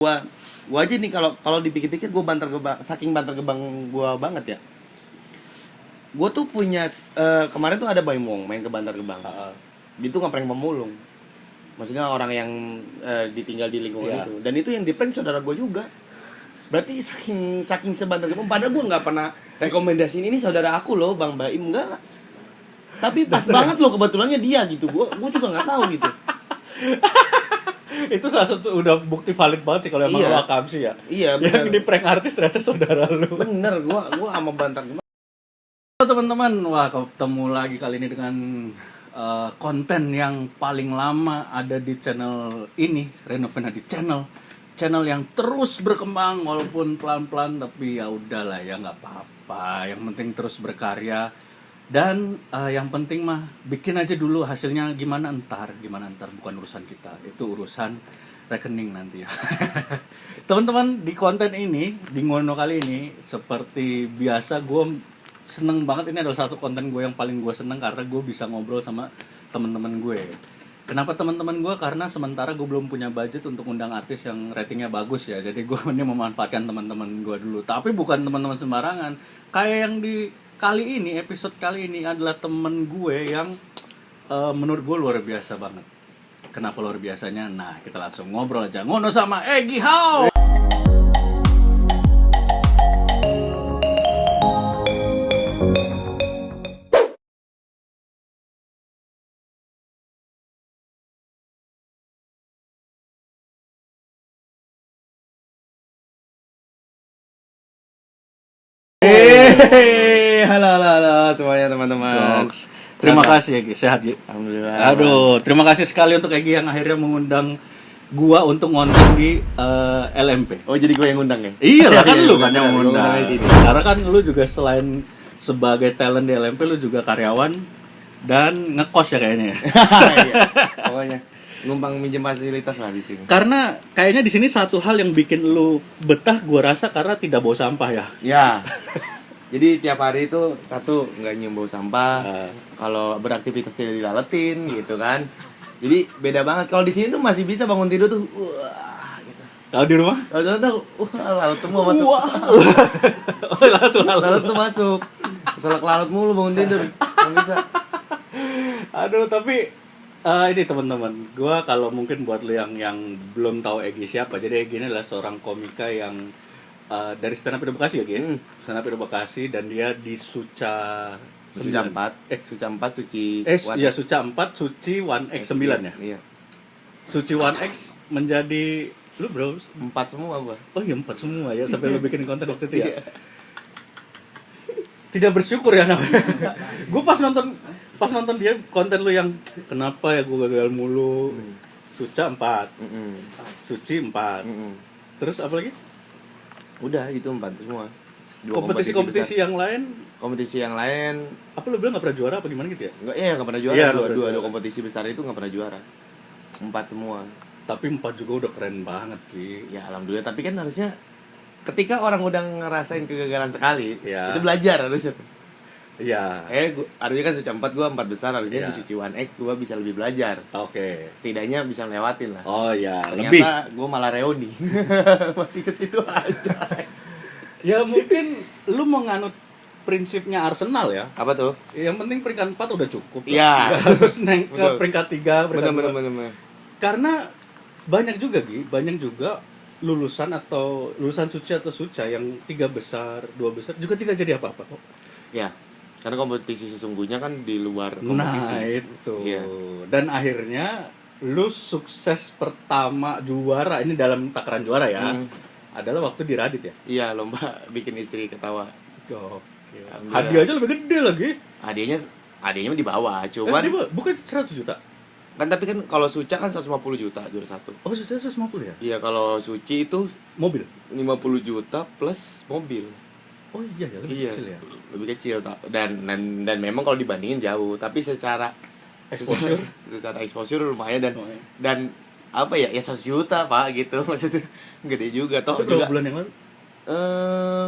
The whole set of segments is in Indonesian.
Gua aja nih kalau dipikir-pikir gua Bantar Gebang, saking Bantar Gebang gua banget ya. Gua tuh punya kemarin tuh ada Baim Wong main ke Bantar Gebang. Dia tuh ngeprank pemulung. Maksudnya orang yang ditinggal di lingkungan itu. Dan itu yang di-prank saudara gua juga. Berarti saking sebantar Gebang, padahal gua nggak pernah rekomendasiin ini saudara aku loh, Bang Baim, enggak. Tapi pas banget loh kebetulannya dia gitu. Gua juga nggak tahu gitu. Itu salah satu udah bukti valid banget sih kalau emang lu akam sih ya. Iya, bener. Yang di prank artis ternyata saudara lu. Bener, gua sama Bantar Gebang. Halo teman-teman, wah ketemu lagi kali ini dengan konten yang paling lama ada di channel ini, Renovena di channel yang terus berkembang walaupun pelan-pelan, tapi ya udahlah ya nggak apa-apa. Yang penting terus berkarya. Dan yang penting mah bikin aja dulu, hasilnya gimana ntar bukan urusan kita, itu urusan rekening nanti ya. Teman-teman, di konten ini, di Ngono kali ini, seperti biasa gue seneng banget, ini adalah satu konten gue yang paling gue seneng karena gue bisa ngobrol sama teman-teman gue. Kenapa teman-teman gue? Karena sementara gue belum punya budget untuk undang artis yang ratingnya bagus ya, jadi gue ini memanfaatkan teman-teman gue dulu. Tapi bukan teman-teman sembarangan, kayak yang di episode kali ini adalah temen gue yang menurut gue luar biasa banget. Kenapa luar biasanya? Nah, kita langsung ngobrol aja. Ngono sama Egy Hao. Halo semuanya teman-teman. Terima kasih Egy, sehat Egy. Alhamdulillah. Aduh, terima kasih sekali untuk Egy yang akhirnya mengundang gua untuk ngonten di LMP. Oh, jadi gue yang ngundang ya? Iya lah, kan lu kan yang Gua ngundang. ngundang di sini. Karena kan lu juga selain sebagai talent di LMP, lu juga karyawan dan ngekos ya kayaknya. Iya, pokoknya numpang minjem fasilitas lah di sini. Karena kayaknya di sini satu hal yang bikin lu betah, gua rasa karena tidak bawa sampah ya. Ya. Jadi tiap hari itu satu nggak nyium bau sampah. Kalau beraktivitas tidak dilaletin gitu kan. Jadi beda banget. Kalau di sini tuh masih bisa bangun tidur tuh wah gitu. Kalau di rumah? Kalau tuh lalat semua masuk. Oh, langsung Lalat tuh masuk. Selak lalat mulu bangun tidur. Nggak bisa. Aduh, tapi ini teman-teman, gua kalau mungkin buat lu yang belum tahu Egy siapa, jadi Egy ini adalah seorang komika yang dari stand up di Bekasi ya, Gin? Stand up di Bekasi, dan dia di Suca 4. Suca 4, Suci 1. Iya, Suca 4, Suci 1X 9 ya? Iya. Suci 1X menjadi lu bro? 4 semua gua. Oh iya, 4 semua ya, sampai lu bikin konten waktu itu ya? Tidak bersyukur ya namanya. Gue pas nonton dia konten lu yang kenapa ya gue gagal mulu. Suca 4. Suci 4. Terus apa lagi? Udah itu 4 semua. Kompetisi yang lain? Kompetisi yang lain Apa lu bilang nggak pernah juara apa gimana gitu ya? enggak pernah juara. Iya, Dua kompetisi besar itu nggak pernah juara. 4 semua. Tapi 4 juga udah keren banget Ki. Ya alhamdulillah, tapi kan harusnya ketika orang udah ngerasain kegagalan sekali, Ya. itu belajar harusnya. Iya. Harusnya kan Suci 4 gua 4 besar, harusnya Ya. di Suci 1X gua bisa lebih belajar. Oke. Setidaknya bisa lewatin lah. Oh iya, lebih. Ternyata gua malah reuni. Masih ke situ aja. Ya mungkin lu mau nganut prinsipnya Arsenal ya. Apa tuh? Yang penting peringkat 4 udah cukup. Iya. Nggak harus naik ke Betul. peringkat 3, peringkat 2. Bener. Karena banyak juga lulusan Suci atau Suca yang 3 besar, 2 besar juga tidak jadi apa-apa kok. Ya. Karena kompetisi sesungguhnya kan di luar kompetisi. Nah itu. Iya. Dan akhirnya lu sukses pertama juara ini dalam takaran juara ya. Adalah waktu di Radit ya. Iya, lomba bikin istri ketawa. Oke. Alhamdulillah. Hadiahnya lebih gede lagi. Hadiahnya di bawah, cuman Bukan 100 juta. kan tapi kan kalau Suca kan 150 juta juara 1. Oh, sukses 150 ya? Iya, kalau Suci itu Mobil. 50 juta plus mobil. Oh iya ya, lebih kecil ya. Lebih kecil dan memang kalau dibandingin jauh, tapi secara exposure lumayan dan apa ya 100 juta Pak gitu maksudnya gede juga toh Itu juga. bulan yang lalu?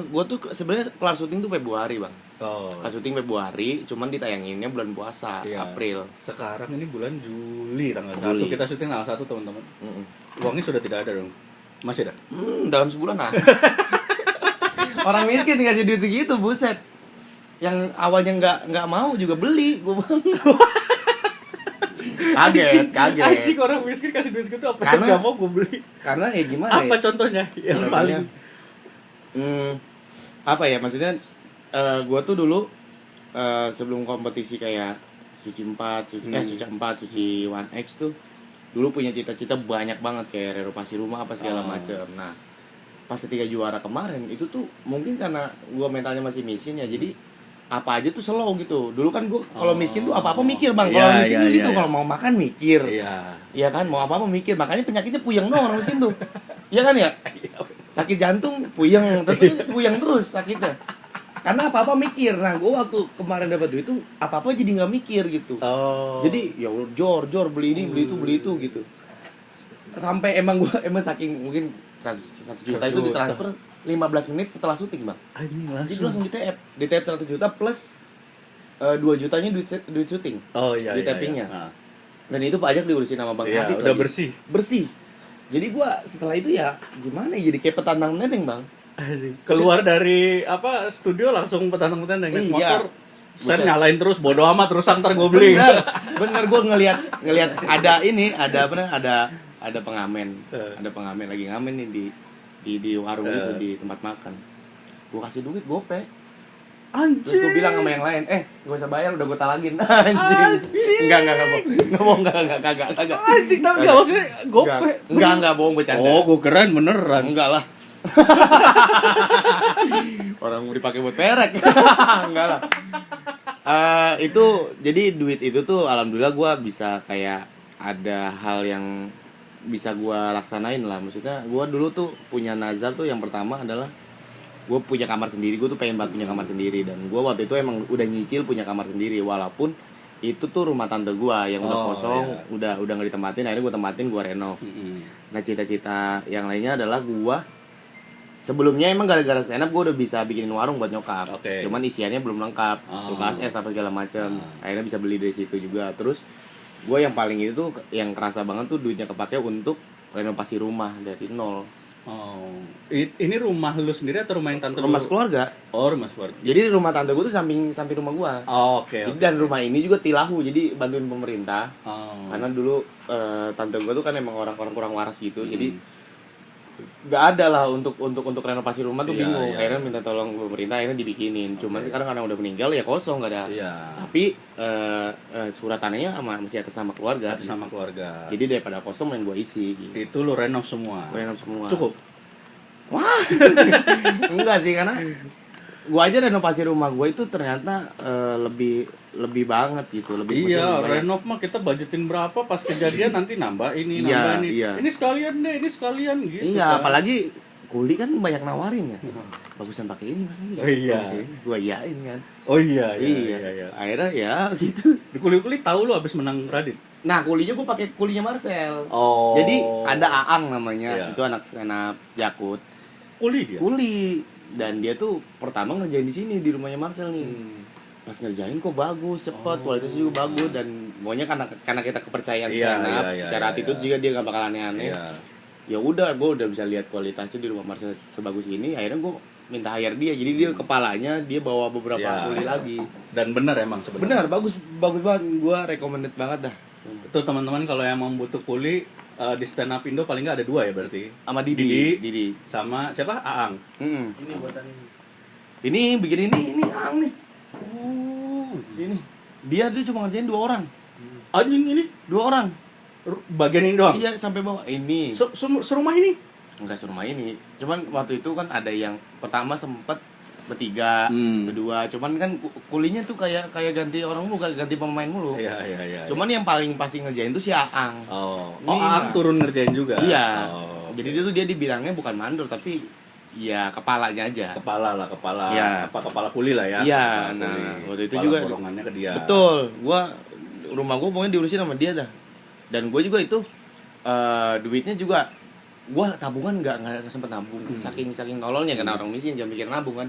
Gua tuh sebenarnya kelar syuting tuh Februari Bang. Oh. Kelar syuting Februari, cuman ditayanginnya bulan puasa, Iya. April. Sekarang ini bulan Juli tanggal 1. Juli. Kita syuting tanggal 1 teman-teman. Uangnya sudah tidak ada dong. Masih ada? Dalam sebulan nah. Orang miskin ngasih duit segitu, buset. Yang awalnya nggak mau juga beli, gue bang. kaget. Anjing, orang miskin kasih duit gitu apa Karena- yang gak mau gue beli? Karena ya gimana Apa ya? contohnya yang paling Apa ya maksudnya? Gue tuh dulu sebelum kompetisi kayak Suci 4, Suci 4, Suci 1X tuh dulu punya cita-cita banyak banget kayak renovasi rumah apa segala macam. Nah, pas ketika juara kemarin itu tuh mungkin karena gue mentalnya masih miskin ya, jadi apa aja tuh slow gitu. Dulu kan gue kalau miskin tuh apa-apa mikir bang. Kalau Iya, miskin iya, tuh gitu, iya. kalau mau makan mikir. Iya. Iya kan, mau apa-apa mikir. Makanya penyakitnya puyeng doang orang miskin tuh. Iya kan ya? Sakit jantung puyeng, puyeng terus sakitnya. Karena apa-apa mikir. Nah, gue waktu kemarin dapat duit tuh apa-apa jadi nggak mikir gitu. Oh. Jadi ya jor beli ini, beli itu gitu. Sampai emang saking mungkin 1 juta itu ditransfer 15 menit setelah syuting, Bang. anjing Jadi langsung. langsung di TF 100 juta plus 2 jutanya duit syuting. Oh iya. Di iya, tappingnya. iya. Dan itu pajak diurusin sama Bang Iya, Adit udah lagi. Bersih. Jadi gua setelah itu ya gimana ya, jadi kayak petantang neneng, Bang. Keluar dari apa studio langsung petantang-petantang naik Iya. motor. Sen Buset. nyalain terus bodo amat terus ntar gue beli. Bener gua ngelihat ada ada pengamen. Ada pengamen lagi ngamen nih di warung itu, di tempat makan. Gua kasih duit gopay. Anjing. Terus gue bilang sama yang lain, gak usah bayar, udah gue talangin. Anjing. Enggak, bohong, kagak. Anjing, tapi enggak maksudnya gope. Enggak, bohong, bercanda. Oh, gue keren beneran. Enggak lah. Orang mau dipakai buat perek. Enggak lah. Itu jadi duit itu tuh alhamdulillah gue bisa kayak ada hal yang bisa gue laksanain lah. Maksudnya gue dulu tuh punya nazar tuh, yang pertama adalah gue punya kamar sendiri. Gue tuh pengen banget punya kamar sendiri, dan gue waktu itu emang udah nyicil punya kamar sendiri, walaupun itu tuh rumah tante gue yang udah kosong, iya. udah nggak ditempatin. Akhirnya gue tempatin, gue renov. Nah, cita-cita yang lainnya adalah gue sebelumnya emang gara-gara stand up gue udah bisa bikinin warung buat nyokap. Oke. Cuman isiannya belum lengkap, kulkas es apa segala macam. Akhirnya bisa beli dari situ juga. Terus gue yang paling itu tuh yang kerasa banget tuh duitnya kepake untuk renovasi rumah dari nol. Oh. Ini rumah lu sendiri atau rumah yang tante Rumah lu? keluarga. Oh, rumah keluarga. Jadi rumah tante gue tuh samping rumah gue. Oh, oke. Jadi dan rumah ini juga tilahu, jadi bantuin pemerintah. Oh. Karena dulu tante gue tuh kan emang orang-orang kurang waras gitu. Jadi nggak ada lah untuk renovasi rumah tuh Iya, bingung. iya. Akhirnya minta tolong pemerintah, akhirnya dibikinin. Cuman sekarang karena udah meninggal ya kosong, nggak ada. Iya. Tapi surat tanahnya masih atas nama keluarga. Sama keluarga. Jadi daripada kosong yang gue isi. Gitu. Itu lu renov semua. Renov semua. Cukup. Wah, enggak sih, karena gua aja renovasi rumah gua itu ternyata lebih banget gitu, lebih Iya, maksudnya banyak. renov mah kita budgetin berapa pas kejadian nanti nambah ini, Iya, nambah ini. iya. Ini sekalian deh, ini sekalian gitu. Iya, kan. apalagi kuli kan banyak nawarin ya. Bagusan pakai ini Mas. Oh, iya. Gua iyain kan. Oh iya. Akhirnya ya gitu. Di kuli-kuli tahu lu abis menang Radit. Nah, kulinya gua pakai kulinya Marcel. Oh. Jadi ada Aang namanya, Iya. itu anak stand-up Jakut. Kuli dia. Kuli, dan dia tuh pertama ngerjain di sini di rumahnya Marcel nih. Pas ngerjain kok bagus, cepet, kualitasnya juga bagus, dan pokoknya karena kita kepercayaan Iya, stand up, iya, secara iya, attitude iya. juga dia nggak bakal aneh-aneh. Iya. Ya udah, gue udah bisa lihat kualitasnya di rumah Marcel sebagus ini. Akhirnya gue minta hire dia, jadi dia kepalanya dia bawa beberapa Iya. kuli lagi. Dan bener emang sebenarnya. Benar, bagus banget, gue recommended banget dah. Itu teman-teman kalau yang mau butuh kuli di stand up Indo paling nggak ada 2 ya berarti. Sama Didi. Sama siapa? Aang. Ini buatan ini bikin ini Ang nih. Oh, Ini dia cuma ngerjain 2 orang. anjing ini 2 orang. bagian ini doang. Iya, sampai bawah. Ini. Serumah ini. Enggak serumah ini. Cuman waktu itu kan ada yang pertama sempet bertiga, berdua. Cuman kan kulinya tuh kayak ganti orang mulu, ganti pemain mulu. Iya. Cuman yang paling pasti ngerjain tuh si Aang. Oh, Ini, Aang turun ngerjain juga. Iya. Oh, Jadi dia dibilangnya bukan mandor, tapi ya kepalanya aja. kepala. Iya. Kepala kuli lah ya. Iya, Kepala nah, kuli. waktu itu Kepala juga golongannya ke dia. Betul. Rumah gua pokoknya diurusin sama dia dah. Dan gua juga itu duitnya juga gua tabungan nggak sempet nabung. Saking tololnya, karena orang miskin jangan mikir nabung kan.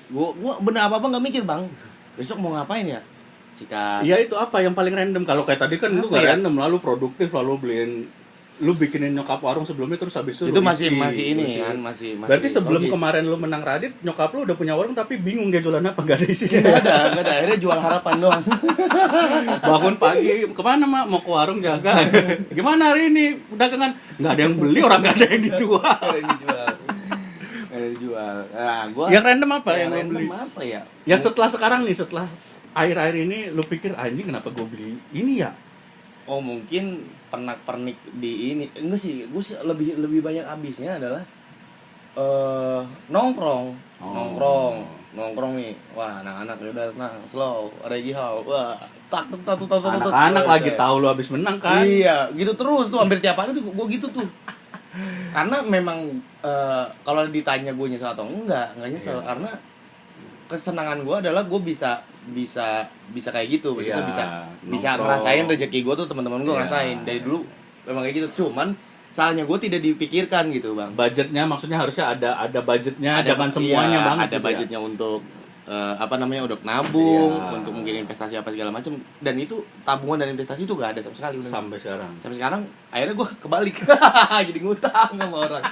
Gua bener apa nggak mikir, Bang. Besok mau ngapain ya? Iya, itu apa yang paling random? Kalau kayak tadi kan lu Apa nggak ya? random, lalu produktif, lalu beliin lu bikinin nyokap warung sebelumnya terus habis itu Itu lu masih isi. kan, masih Berarti sebelum logis. kemarin lu menang Radit, nyokap lu udah punya warung tapi bingung dia jualan apa, gak ada isinya. Enggak ada, akhirnya jual harapan doang. Bangun pagi, kemana mak? Mau ke warung jaga. Gimana hari ini? Dagangan? Nggak ada yang beli, orang nggak ada yang dijual. Ada yang dijual. Ada yang dijual. Nah, gua Yang random apa yang lu random beli? apa ya? Ya setelah sekarang nih, setelah akhir-akhir ini lu pikir anjing kenapa gue beli ini ya? Oh, mungkin pernak-pernik di ini. Enggak sih, gue lebih banyak habisnya adalah nongkrong. Oh. Nongkrong nih. Wah, anak-anak udah tenang, slow, Regi Hao. Wah, tak. Anak-anak lagi tahu lu habis menang kan? Iya, gitu terus tuh hampir tiap hari tuh gue gitu tuh. Karena memang kalau ditanya gue nyesel atau enggak nyesel Iya. karena kesenangan gue adalah gue bisa kayak gitu, maksudnya Iya, bisa nongkrong. ngerasain rezeki gue tuh teman-teman gue Iya. ngerasain dari dulu memang kayak gitu. Cuman salahnya gue tidak dipikirkan gitu bang. Budgetnya maksudnya harusnya ada budgetnya, Ada- jangan semuanya iya, banget ada gitu budgetnya untuk untuk nabung, Iya. untuk mungkin investasi apa segala macam, dan itu tabungan dan investasi itu gak ada sama sekali. ya. Bener. Sampai sekarang. Sampai sekarang akhirnya gue kebalik jadi ngutang sama orang.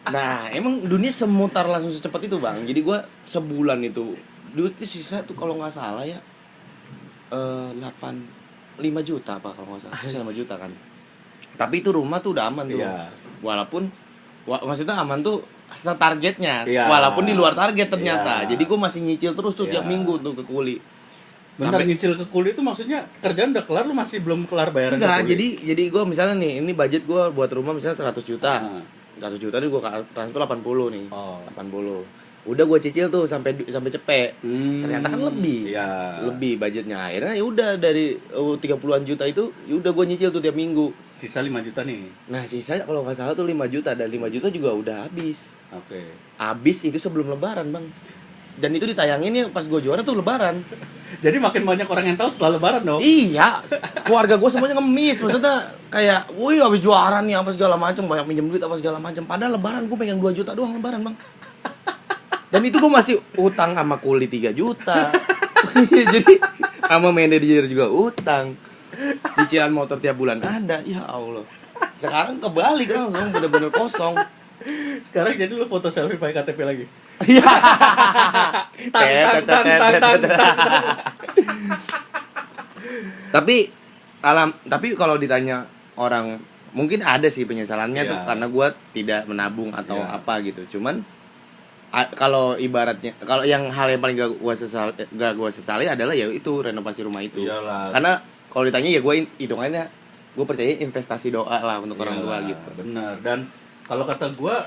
Nah emang dunia semutar langsung secepat itu bang. Jadi gue sebulan itu duitnya sisa tuh kalau nggak salah ya 5 juta apa kalau nggak salah, sisa 5 juta kan. Tapi itu rumah tuh udah aman tuh. Iya. Walaupun maksudnya aman tuh targetnya, Iya. walaupun di luar target ternyata. Iya. Jadi gue masih nyicil terus tuh Iya. tiap minggu tuh ke kuli. Bentar, Sampai- nyicil ke kuli itu maksudnya kerjaan udah kelar, lu masih belum kelar bayaran ke Enggak, kuli? jadi gue misalnya nih, ini budget gue buat rumah misalnya 100 juta. Ah. 100 juta nih gue transfer 80 nih. Oh. 80. Udah gue cicil tuh sampai cepet. Ternyata kan lebih. Iya. Lebih budgetnya. Akhirnya ya udah dari 30-an juta itu ya udah gue nyicil tuh tiap minggu. Sisa 5 juta nih. Nah, sisa kalau nggak salah tuh 5 juta, dan 5 juta juga udah habis. Oke. Habis itu sebelum lebaran, Bang. Dan itu ditayangin ya pas gue juara tuh lebaran. Jadi makin banyak orang yang tahu setelah lebaran dong. Iya, keluarga gue semuanya ngemis, maksudnya kayak, wih habis juara nih apa segala macam, banyak minjem duit apa segala macam. Padahal lebaran gue pegang 2 juta doang lebaran bang. Dan itu gue masih utang sama kuli 3 juta. Jadi sama manajer juga utang. Cicilan motor tiap bulan ada, ya Allah. Sekarang kebalik langsung bener-bener kosong. Sekarang jadi lu foto selfie pakai KTP lagi. Iya. Tapi kalau ditanya orang, mungkin ada sih penyesalannya tuh Iya. karena gue tidak menabung atau Iya. apa gitu. Cuman kalau ibaratnya, kalau yang hal yang paling gak gue sesali adalah ya itu renovasi rumah itu. Iyalah. Karena kalau ditanya ya gue hitungannya, gue percaya investasi doa lah untuk orang tua Iyalah, gitu. Bener. Dan kalau kata gua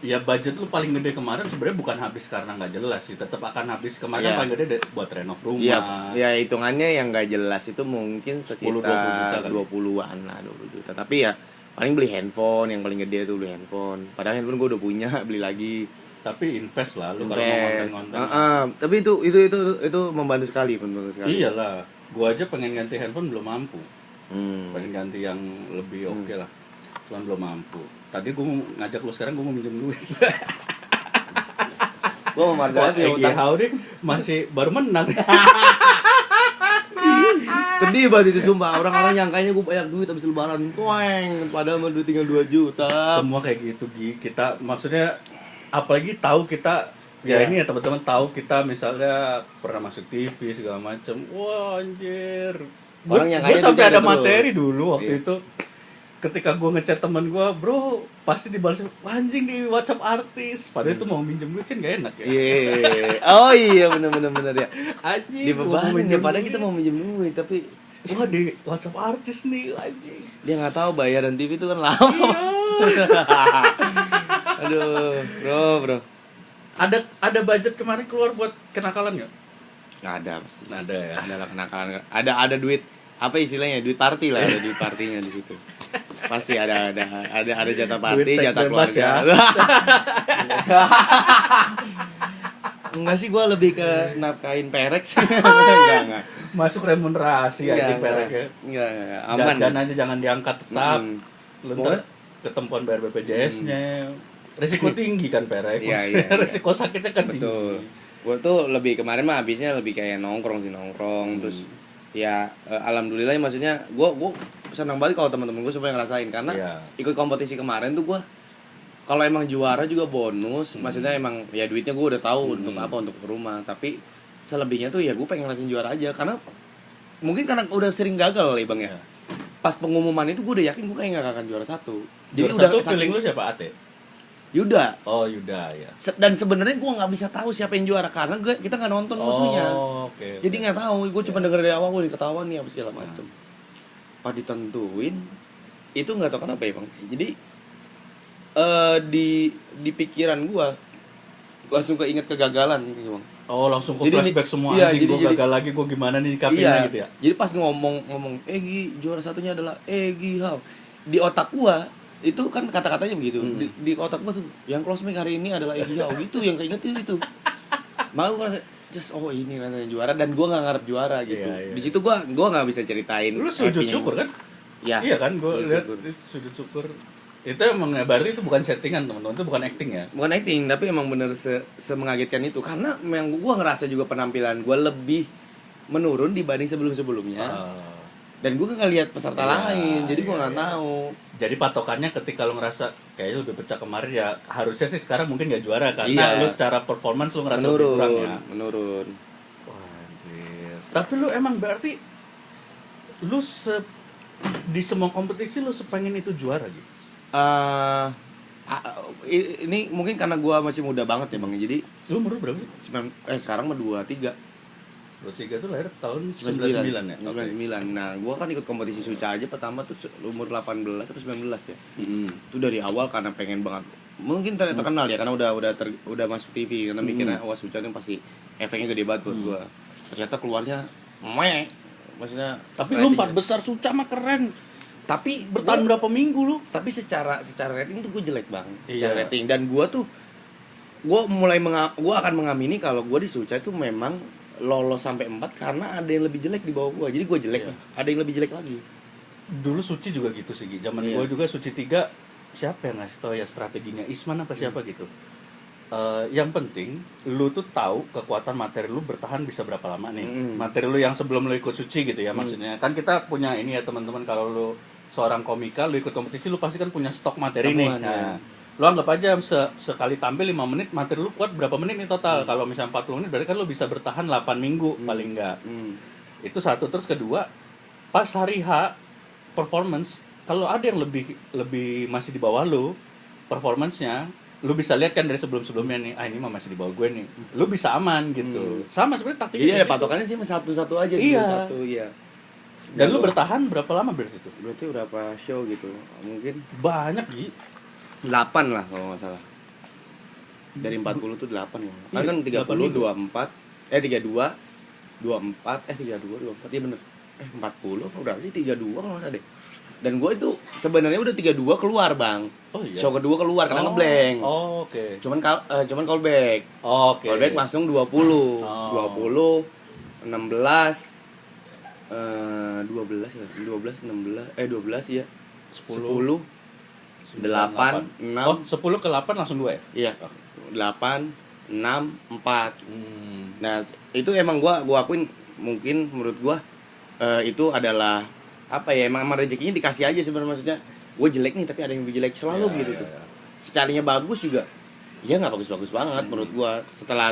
ya budget lu paling gede kemarin sebenarnya bukan habis karena nggak jelas sih, tetap akan habis kemarin. Iya. Paling gede buat renov rumah. Iya, ya hitungannya yang nggak jelas itu mungkin 10-20 juta sekitar kali. 20-an lah, 20 juta. Tapi ya paling beli handphone, yang paling gede tuh beli handphone. Padahal handphone gue udah punya, beli lagi. Tapi invest lah lu kalau mau Invest. konten-konten. Tapi itu membantu sekali, Iyalah, gua aja pengen ganti handphone belum mampu. Hmm. Pengen ganti yang lebih oke lah, cuman belum mampu. Tadi gua mau ngajak lu, sekarang gua mau minjem duit. Gue mau marah Egy Hao nih masih baru menang. Sedih banget itu sumpah. Orang-orang nyangkanya gue banyak duit habis lebaran. Toeng, padahal mah duit tinggal 2 juta. Semua kayak gitu Gi. Kita maksudnya apalagi tahu kita ya Iya. ini ya teman-teman tahu kita misalnya pernah masuk TV segala macem. Wah anjir. Orang Gue nyangkanya sampai duitnya ada ada terus. materi dulu waktu Iya. itu. Ketika gue ngechat temen gue, bro, pasti dibalas anjing di WhatsApp artis. Padahal itu mau minjem duit kan gak enak ya. Iya. Oh iya bener ya. Anjing. Di bebanin ya, padahal kita mau minjem duit tapi wah di WhatsApp artis nih anjing. dia nggak tahu bayaran TV itu kan lama. Iya. Aduh, bro. Ada budget kemarin keluar buat kenakalan nggak? Nggak ada pasti. Nggak ada ya. Ada lah kenakalan. Ada duit, apa istilahnya? Duit party lah, ada duit partinya di situ. Pasti ada jatah party, Duit seks jatah bebas keluarga. ya. Enggak sih, gua lebih ke nafkain perek. Enggak. Masuk remunerasi anjing perek ya. Enggak, aman. Jajan aja jangan diangkat tetap. Mm-mm. Lu ntar ketempuan bayar BPJS-nya. Risiko tinggi kan perek. Iya, Maksudnya iya. Risiko sakitnya kan Betul. tinggi. Gua tuh lebih kemarin mah habisnya lebih kayak nongkrong. Terus ya alhamdulillah maksudnya gua senang banget kalau teman-teman gue supaya ngerasain karena Iya. ikut kompetisi kemarin tuh gue kalau emang juara juga bonus, maksudnya emang ya duitnya gue udah tahu untuk apa, untuk ke rumah, tapi selebihnya tuh ya gue pengen ngerasain juara aja karena mungkin karena udah sering gagal ya bang ya. Iya. Pas pengumuman itu gue udah yakin gue kayak gak akan juara satu. Juara udah satu saking- feeling lu siapa, Ate? Yuda. Oh, Yuda ya. Dan sebenarnya gue nggak bisa tahu siapa yang juara karena kita nggak nonton musuhnya. Oh, oke. Jadi nggak tahu. Gue cuma denger dari awal gue diketahuan nih apa segala macem. Pas ditentuin itu nggak tahu kenapa ya bang. Jadi di pikiran gue langsung keinget kegagalan gitu bang. Oh, langsung ke Jadi flashback semua iya, anjing, gue jadi- gagal lagi, gue gimana nih kapinnya gitu ya. Jadi pas ngomong Egi juara satunya adalah Egi Hao. Di otak gua itu kan kata-katanya begitu. Di otak gua tuh yang close mic hari ini adalah Egi Hao gitu yang keinget itu. Maka gua ngerasa just ini rasanya juara dan gua nggak ngarep juara gitu. Iya, iya. Di situ gua nggak bisa ceritain. Lu sujud happy-nya. syukur kan? Ya. Iya kan, gue Sujud lihat syukur. sujud syukur. Itu emang berarti itu bukan settingan teman-teman, itu bukan acting ya. Bukan acting tapi emang bener semengagetkan itu karena memang gua ngerasa juga penampilan gua lebih menurun dibanding sebelum-sebelumnya. Dan gue nggak lihat peserta Iya, lain, jadi gue iya, nggak iya. tahu. Jadi patokannya ketika lu ngerasa kayaknya lebih pecah kemarin ya harusnya sih sekarang mungkin gak juara karena Iya. lu secara performance lu ngerasa lebih kurang ya. Menurun. Wah, anjir. Tapi lu emang berarti lu di semua kompetisi lu sepengen itu juara gitu. Ini mungkin karena gue masih muda banget ya bang, jadi Lu umur berapa sih? sekarang mah 23 23 tuh lahir tahun 99 99 ya? 99. Nah, gue kan ikut kompetisi Suca aja pertama tuh umur 18 atau 19 ya. Hmm. Itu dari awal karena pengen banget. Mungkin terkenal ya karena udah masuk TV karena mikirnya wah Suca ini pasti efeknya gede banget buat gue. Ternyata keluarnya maksudnya Tapi lu 4 besar Suca mah keren. tapi Bertahan berapa minggu lu? tapi secara rating tuh gue jelek bang. Iya. Secara rating dan gue akan mengamini kalau gue di Suca itu memang lolos sampai 4 karena ada yang lebih jelek di bawah gue. Jadi gue jelek Iya. nih, ada yang lebih jelek lagi. Dulu Suci juga gitu sih, Gi. Zaman Iya. gua juga Suci 3 siapa yang ngasih tau ya strateginya Isman apa siapa gitu. Yang penting lu tuh tahu kekuatan materi lu bertahan bisa berapa lama nih. Materi lu yang sebelum lu ikut Suci gitu ya maksudnya. Kan kita punya ini ya teman-teman, kalau lu seorang komika lu ikut kompetisi lu pasti kan punya stok materi nih. Tabungan, Nah, lu anggap aja sekali tampil 5 menit materi lu kuat berapa menit nih total. Kalau misalnya 40 menit berarti kan lu bisa bertahan 8 minggu paling enggak. Itu satu. Terus kedua, pas hari H performance, kalau ada yang lebih masih di bawah lu performance-nya, lu bisa lihat kan dari sebelum-sebelumnya nih, ini mah masih di bawah gue nih. Lu bisa aman gitu. Sama sebenarnya taktiknya. Jadi kayak ada gitu. patokannya sih satu-satu aja Iya. dulu, satu iya. Dan lu bertahan berapa lama berarti itu? berarti berapa show gitu? Mungkin Banyak, Gi. 8 lah kalau nggak salah. Dari 40 tuh 8 ya. Iya, Kan 30 8 24 32 24 32 24 iya bener. 40 apa berapa sih 32 kalau nggak salah deh. Dan gue itu sebenarnya udah 32 keluar, Bang. Oh iya. Show kedua keluar karena ngeblank. Oh, oke. Cuman callback. Oke. Callback langsung 20. 20 16 12 ya. 12 16 12 ya. 10 8 6 Oh, 10 ke 8 langsung 2 ya? iya. 8 6 4. Hmm. Nah, itu emang gua akuin mungkin menurut gua itu adalah apa ya, emang rezekinya dikasih aja sebenarnya, maksudnya gue jelek nih tapi ada yang lebih jelek selalu Ya, gitu ya, tuh. ya. Sekalinya bagus juga ya nggak bagus-bagus banget menurut gua setelah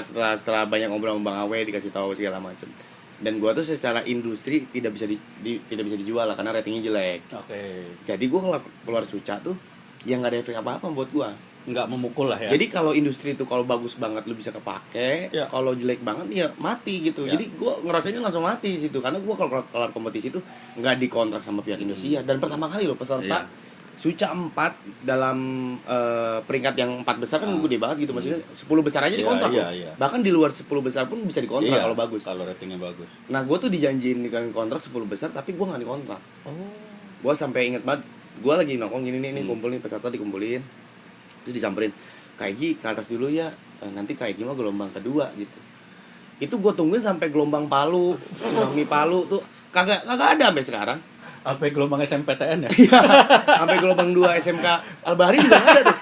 banyak ngobrol sama Bang Awe dikasih tahu segala macem. Dan gua tuh secara industri tidak bisa tidak bisa dijual lah karena ratingnya jelek. Oke. Jadi gua kalau keluar Suca tuh yang nggak ada efek apa-apa buat gua. Nggak memukul lah ya. Jadi kalau industri itu kalau bagus banget lu bisa kepake, Ya. kalau jelek banget ya mati gitu. Ya. Jadi gua ngerasanya langsung mati situ karena gua kalau kelar kompetisi itu nggak dikontrak sama pihak Indonesia dan pertama kali lo peserta Ya. Suca 4 dalam peringkat yang 4 besar kan gede banget gitu, maksudnya 10 besar aja Iya, dikontrak iya, loh. iya. Bahkan di luar 10 besar pun bisa dikontrak Iya, kalau bagus. Kalau ratingnya bagus. Nah, gua tuh dijanjiin dengan kontrak 10 besar tapi gua nggak dikontrak. Oh. Gua sampai inget banget, gua lagi nongkrong gini nih kumpul nih peserta dikumpulin. Terus disamperin, "Kak Egi ke atas dulu ya, nanti Kak Egi mah gelombang kedua gitu." Itu gue tungguin sampai gelombang Palu, tsunami Palu tuh kagak ada sampai sekarang. Apa gelombang SMPTN ya? Iya, sampai gelombang 2 SMK Al-Bahri juga nggak ada tuh.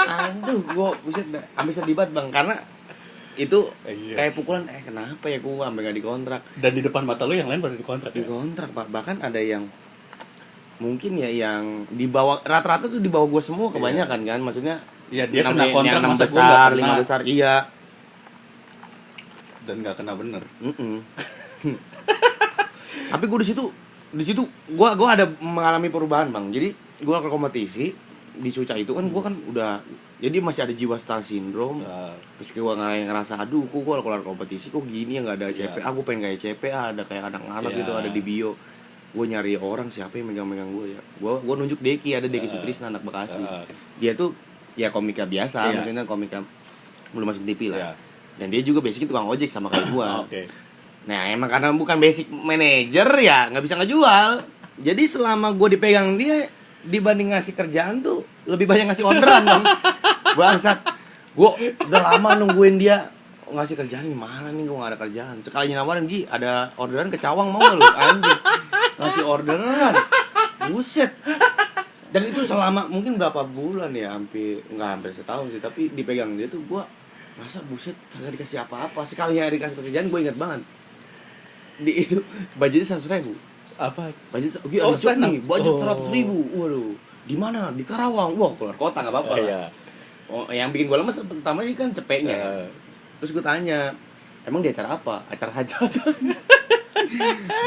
Aduh, gue buset dah, sampai sedih banget bang karena itu Yes. kayak pukulan, kenapa ya gue sampai nggak dikontrak? Dan di depan mata lu yang lain pada dikontrak ya? Dikontrak pak, bahkan ada yang mungkin ya yang di bawah rata-rata tuh di bawah gue semua kebanyakan kan, maksudnya Iya, dia enam- kena kontrak, yang 6 masa gua besar, nggak 5 kena. besar, iya. Dan nggak kena bener. Tapi gue di situ gue ada mengalami perubahan bang. Jadi gue ke kompetisi di Suca itu kan gue kan udah, jadi masih ada jiwa star syndrome. Terus gue ngerasa aduh kok gue keluar kompetisi kok gini ya, nggak ada CP. Gue pengen kayak CP, ada kayak anak-anak gitu, ada di bio. Gue nyari orang siapa yang megang-megang gue ya. Gue nunjuk Deki, ada Deki Sutrisna anak Bekasi. Dia tuh ya komika biasa, maksudnya komika belum masuk TV lah. Dan dia juga basicnya tukang ojek sama kayak gue. Nah emang karena bukan basic manager ya nggak bisa ngejual. Jadi selama gue dipegang dia, dibanding ngasih kerjaan tuh lebih banyak ngasih orderan bang. Bangsat. Gue udah lama nungguin dia ngasih kerjaan, gimana nih gue nggak ada kerjaan. Sekali nawarin, Ji ada orderan ke Cawang mau nggak lu? Anjing ngasih orderan, buset. Dan itu selama mungkin berapa bulan ya, hampir setahun sih. Tapi dipegang dia tuh gue masa buset kagak dikasih apa-apa. Sekalinya dikasih kerjaan gue ingat banget. Di itu budgetnya 100.000. Apa? Budget ada job nih, budget 100.000. Waduh, di mana? Di Karawang. Wah, keluar kota nggak apa-apa lah. Oh, yang bikin gue lemes pertama sih kan cepeknya. Terus gue tanya, emang di acara apa? Acara hajatan.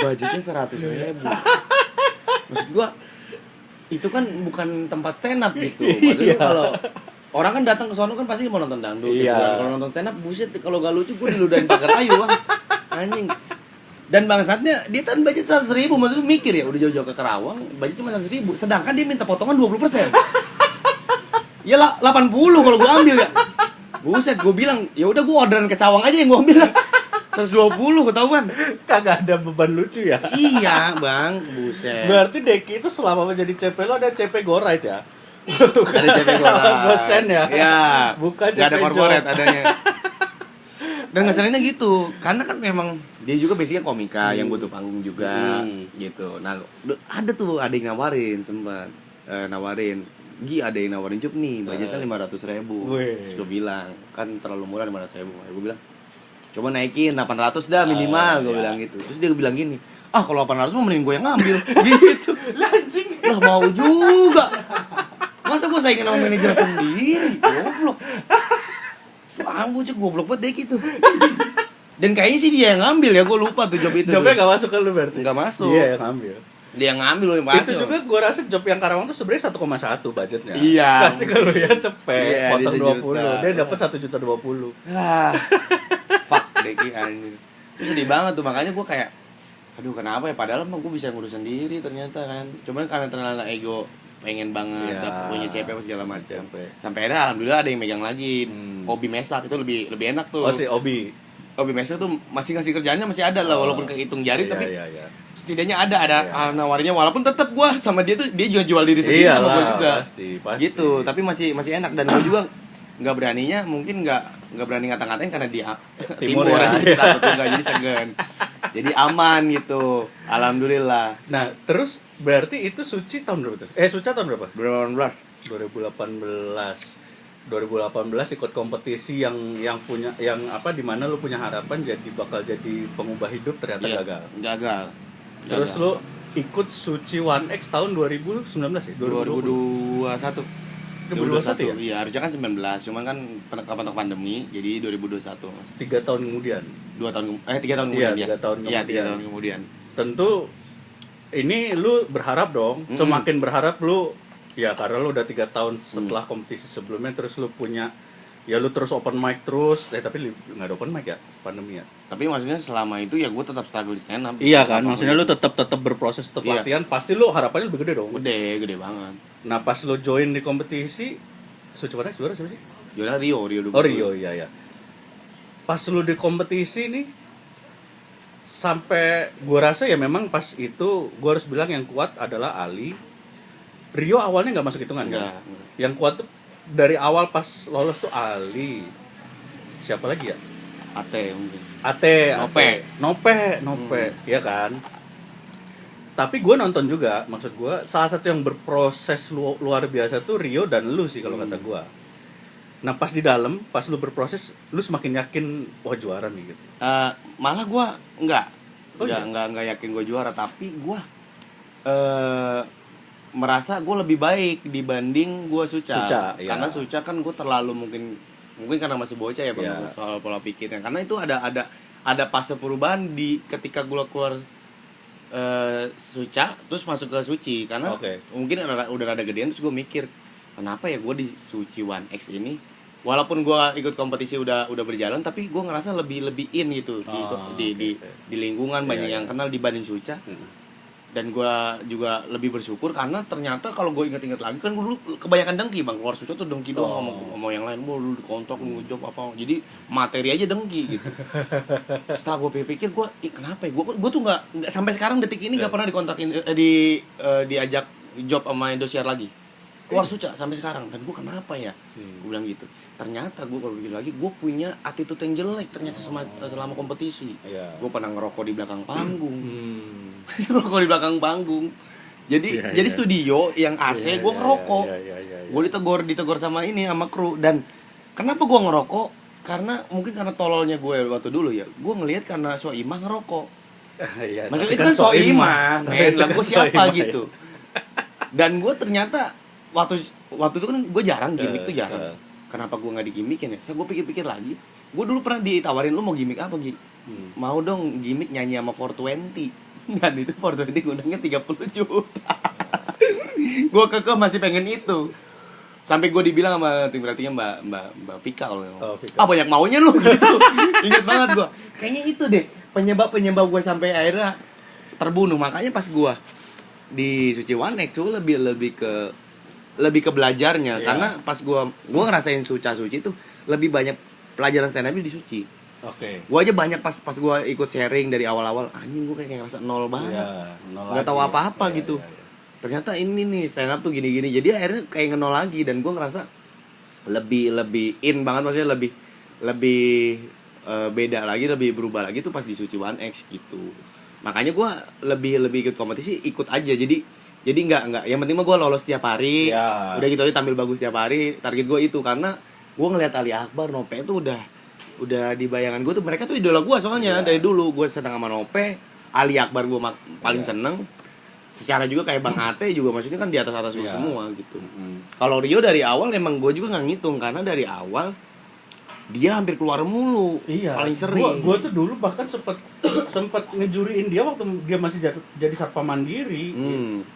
Budgetnya 100.000. Maksud gue, itu kan bukan tempat stand up gitu. Maksudnya kalau orang kan datang ke sono kan pasti mau nonton dangdut. Kalau nonton stand up, buset kalau gak lucu gue diludahin pagar kayu bang. Anjing. Dan bangsatnya dia kan budget 100.000, maksudnya mikir ya udah jauh-jauh ke Karawang, budget cuma 100.000, sedangkan dia minta potongan 20%. Ya lah 80 kalau gue ambil ya. Buset, gue bilang ya udah gue orderan ke Cawang aja yang gue ambil lah. 120 ketahuan. Kagak ada beban lucu ya. Iya bang, buset. Berarti Deki itu selama menjadi CP lo ada CP Gorite ya? Ada CP Gorite. Gosen ya? Iya. Bukan Gak ada CP corporate Job. adanya. Dan ngeselinnya gitu, karena kan memang dia juga basicnya komika yang butuh panggung juga gitu. Nah ada tuh, ada yang nawarin sempat nawarin, Gi ada yang nawarin job nih, budgetnya 500.000. Terus gue bilang kan terlalu murah 500.000. Gue bilang coba naikin 800 dah minimal, gue bilang gitu. Terus dia bilang gini, kalau 800 mah mending gue yang ngambil gitu. Anjing. Lah mau juga, masa gue saingin sama manajer sendiri, goblok. Bocah goblok banget Deki tuh. Dan kayaknya sih dia yang ngambil ya, gue lupa tuh job itu. Jobnya gak masuk ke lu berarti? Nggak masuk. Dia yang ngambil. Dia yang ngambil loh yang masuk. Itu juga gue rasa job yang Karawang tuh sebenarnya 1,1 budgetnya. Iya. Kasih ke lu ya cepet, Iya, potong dia 20. 1 juta. Dia dapat 1,20 juta. Fuck Deki anjing. Itu sedih banget tuh, makanya gue kayak aduh kenapa ya, padahal mah gue bisa ngurus sendiri ternyata kan. Cuman karena terlalu ego, pengen banget punya CP apa segala macam. Sampai akhirnya alhamdulillah ada yang megang lagi. Hobi mesak itu lebih enak tuh. Oh si Obi. Hobi mesak tuh masih ngasih kerjaannya masih ada lah, walaupun kehitung jari tapi iya. setidaknya ada nawarinya, walaupun tetap gua sama dia tuh dia juga jual diri sendiri sama gua juga. Pasti. Gitu, tapi masih enak, dan gua juga nggak beraninya, mungkin nggak berani ngata-ngatain karena dia Timur ya. satu tuh nggak, jadi segan. Jadi aman gitu. Alhamdulillah. Nah, terus berarti itu Suci tahun berapa tuh? Suci tahun berapa? 2018 ikut kompetisi yang punya di mana lu punya harapan bakal jadi pengubah hidup, ternyata gagal. Terus lu ikut Suci 1X tahun 2019 ya? 2021 ya? Iya, harusnya kan 19, cuman kan kepentok pandemi, jadi 2021. 3 tahun kemudian. 3 tahun kemudian. Iya, 3 tahun kemudian. Iya, 3 tahun kemudian. Tentu ini lu berharap dong, semakin berharap lu ya, karena lu udah 3 tahun setelah kompetisi sebelumnya, terus lu punya ya lu terus open mic terus, tapi nggak ada open mic ya pandemi ya. Tapi maksudnya selama itu ya gue tetap struggle di stand up. Iya kan, maksudnya lu tetap berproses, tetap latihan, pasti lu harapannya lebih gede dong. Gede banget. Nah pas lu join di kompetisi, Suci Warna juara siapa sih? Juara Rio dulu. Oh Rio, iya. Pas lu di kompetisi nih, sampai gua rasa ya memang pas itu gua harus bilang yang kuat adalah Ali. Rio awalnya nggak masuk hitungan kan? Yang kuat tuh dari awal pas lolos tuh Ali. Siapa lagi ya? Ate mungkin. Nope, ya kan? Tapi gue nonton juga, maksud gue salah satu yang berproses luar biasa tuh Rio dan lu sih kalau kata gue. Nah pas di dalam, pas lu berproses, lu semakin yakin wah juara nih gitu. Malah gue enggak yakin gue juara, tapi gue merasa gue lebih baik dibanding gue Suca. Iya. Karena Suca kan gue terlalu mungkin karena masih bocah ya bang, Iya. soal pola pikirnya. Karena itu ada fase perubahan di ketika gue keluar Suca terus masuk ke Suci. Karena mungkin udah rada gedean, terus gue mikir kenapa ya gue di Suci 1X ini walaupun gue ikut kompetisi udah berjalan, tapi gue ngerasa lebih in gitu di lingkungan banyak yang kenal dibanding Suca. Dan gue juga lebih bersyukur karena ternyata kalau gue inget-inget lagi kan gue dulu kebanyakan dengki bang, keluar Suca tuh dengki doang sama yang lain, gue dulu dikontok ngejob apa, jadi materi aja dengki gitu. Setelah gue pikir gue kenapa ya gue tuh nggak sampai sekarang detik ini nggak pernah dikontakin diajak job sama Indosiar lagi, keluar Suca sampai sekarang. Dan gue kenapa ya gue bilang gitu. Ternyata gue kalau pikir lagi gue punya attitude yang jelek ternyata selama kompetisi. Gue pernah ngerokok di belakang panggung. Ngerokok di belakang panggung. Jadi studio yang AC gue ngerokok. Gue ditegur sama kru. Dan kenapa gue ngerokok? Karena tololnya gue waktu dulu ya. Gue ngelihat karena Soimah ngerokok. Maksudnya itu kan Soimah. Lah gue siapa gitu. Dan gue ternyata waktu itu kan gue jarang gimmick tuh jarang. Kenapa gue nggak digimikin ya? Gue pikir-pikir lagi. Gue dulu pernah ditawarin, lu mau gimmick apa Gi? Mau dong gimmick nyanyi sama 420. Dan itu 420 ngundangnya 30 juta. Gue kekeh masih pengen itu. Sampai gue dibilang sama tim berartinya Mbak Vika kalau banyak maunya lu gitu. Ingat banget gue. Kayaknya itu deh penyebab gue sampai akhirnya terbunuh. Makanya pas gue di Suci One X tuh lebih ke belajarnya. Karena pas gue ngerasain Suci itu lebih banyak pelajaran stand up di Suci. Gue aja banyak pas gue ikut sharing dari awal-awal, anjing gue kayak ngerasa nol banget, nggak tahu apa-apa gitu. Ternyata ini nih stand up tuh gini-gini, jadi akhirnya kayak ngenol lagi. Dan gue ngerasa lebih in banget, maksudnya lebih beda lagi, lebih berubah lagi tuh pas di Suci One X gitu. Makanya gue lebih ikut kompetisi, ikut aja. Jadi nggak yang penting mah gue lolos tiap hari, udah gitu aja, tampil bagus tiap hari. Target gue itu karena gue ngeliat Ali Akbar, Nope itu udah di bayangan gue tuh, mereka tuh idola gue soalnya dari dulu. Gue seneng sama Nope, Ali Akbar gue paling seneng. Secara juga kayak Bang Ate juga, maksudnya kan di atas semua gitu. Kalau Rio dari awal emang gue juga nggak ngitung, karena dari awal dia hampir keluar mulu, paling sering. Gue tuh dulu bahkan sempet ngejuriin dia waktu dia masih jadi satpam Mandiri.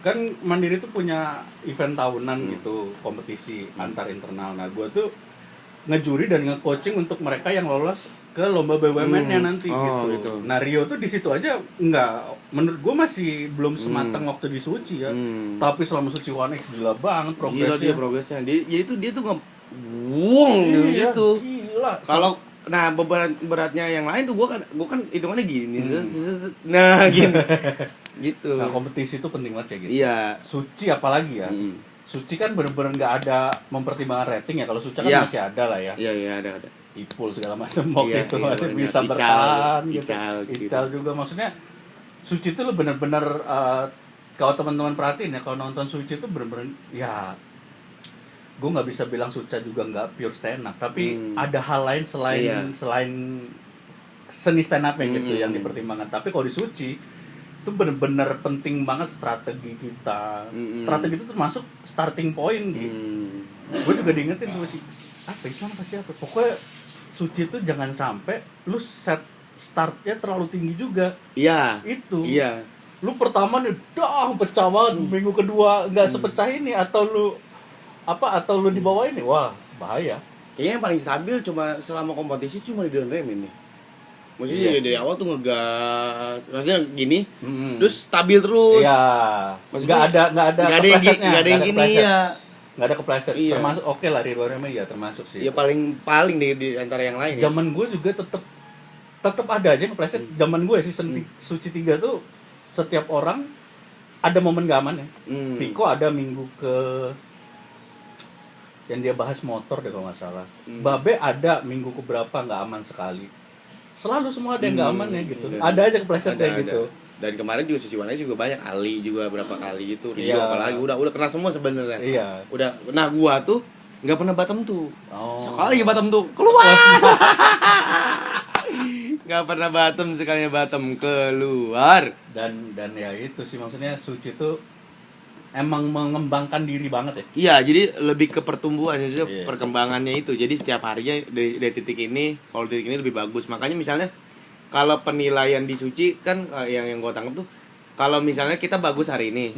Kan Mandiri tuh punya event tahunan gitu, kompetisi antar internal. Nah gue tuh ngejuri dan nge-coaching untuk mereka yang lolos ke lomba BUMN-nya nanti gitu. Nah Rio tuh di situ aja menurut gue masih belum sematang waktu di Suci ya. Tapi selama Suci One X gila banget progresnya. Dia tuh gitu. Kalau beratnya yang lain tuh gue kan hitungannya gini. Nah gini. Gitu. Nah kompetisi itu penting banget ya gitu. Iya. Suci apalagi ya. Suci kan bener-bener nggak ada mempertimbangkan rating ya. Kalau Suci kan masih ada lah ya. Iya ada. Ipul segala macam waktu itu masih bisa bertahan gitu. Ical juga maksudnya. Suci itu lo bener-bener kalau teman-teman perhatiin ya, kalau nonton Suci itu bener-bener ya, gue nggak bisa bilang Suca juga nggak pure stand up, tapi ada hal lain selain seni stand up gitu yang dipertimbangkan. Tapi kalau di Suci itu bener-bener penting banget strategi kita. Strategi itu termasuk starting point gitu. Gue juga diingetin tuh apa. Pokoknya Suci itu jangan sampai lu set startnya terlalu tinggi juga. Iya. Itu. Iya. Lu pertama nih pecah banget, minggu kedua nggak sepecah ini, atau lu di bawah ini, wah bahaya. Kayaknya yang paling stabil cuma selama kompetisi cuma di Don Remin nih. Maksudnya dari awal tuh ngegas, maksudnya gini, terus stabil terus. Iya. Nggak ada yang gini ya. Nggak ada kepleset. Iya. Termasuk oke lah di Don Remin ya, termasuk sih. Ya paling di antara yang lain. Zaman gue juga tetap ada aja kepleset. Zaman gue sih Suci 3 tuh setiap orang ada momen gak aman ya. Viko ada minggu ke yang dia bahas motor deh kalau nggak salah. Babe ada minggu keberapa nggak aman sekali. Selalu semua ada yang nggak aman ya gitu. Ada aja kepleset kayak gitu. Dan kemarin juga Suci One X juga banyak, Ali juga berapa kali gitu, Rio apalagi udah kena semua sebenarnya. Iya. Udah. Nah gua tuh nggak pernah bottom tuh. Sekali bottom tuh keluar. Nggak pernah sekalinya bottom keluar. Dan ya itu sih maksudnya Suci tuh emang mengembangkan diri banget ya. Iya, jadi lebih ke pertumbuhan, maksudnya Iya. perkembangannya itu. Jadi setiap harinya dari titik ini, kalau titik ini lebih bagus. Makanya misalnya kalau penilaian di Suci kan yang gue tangkap tuh, kalau misalnya kita bagus hari ini,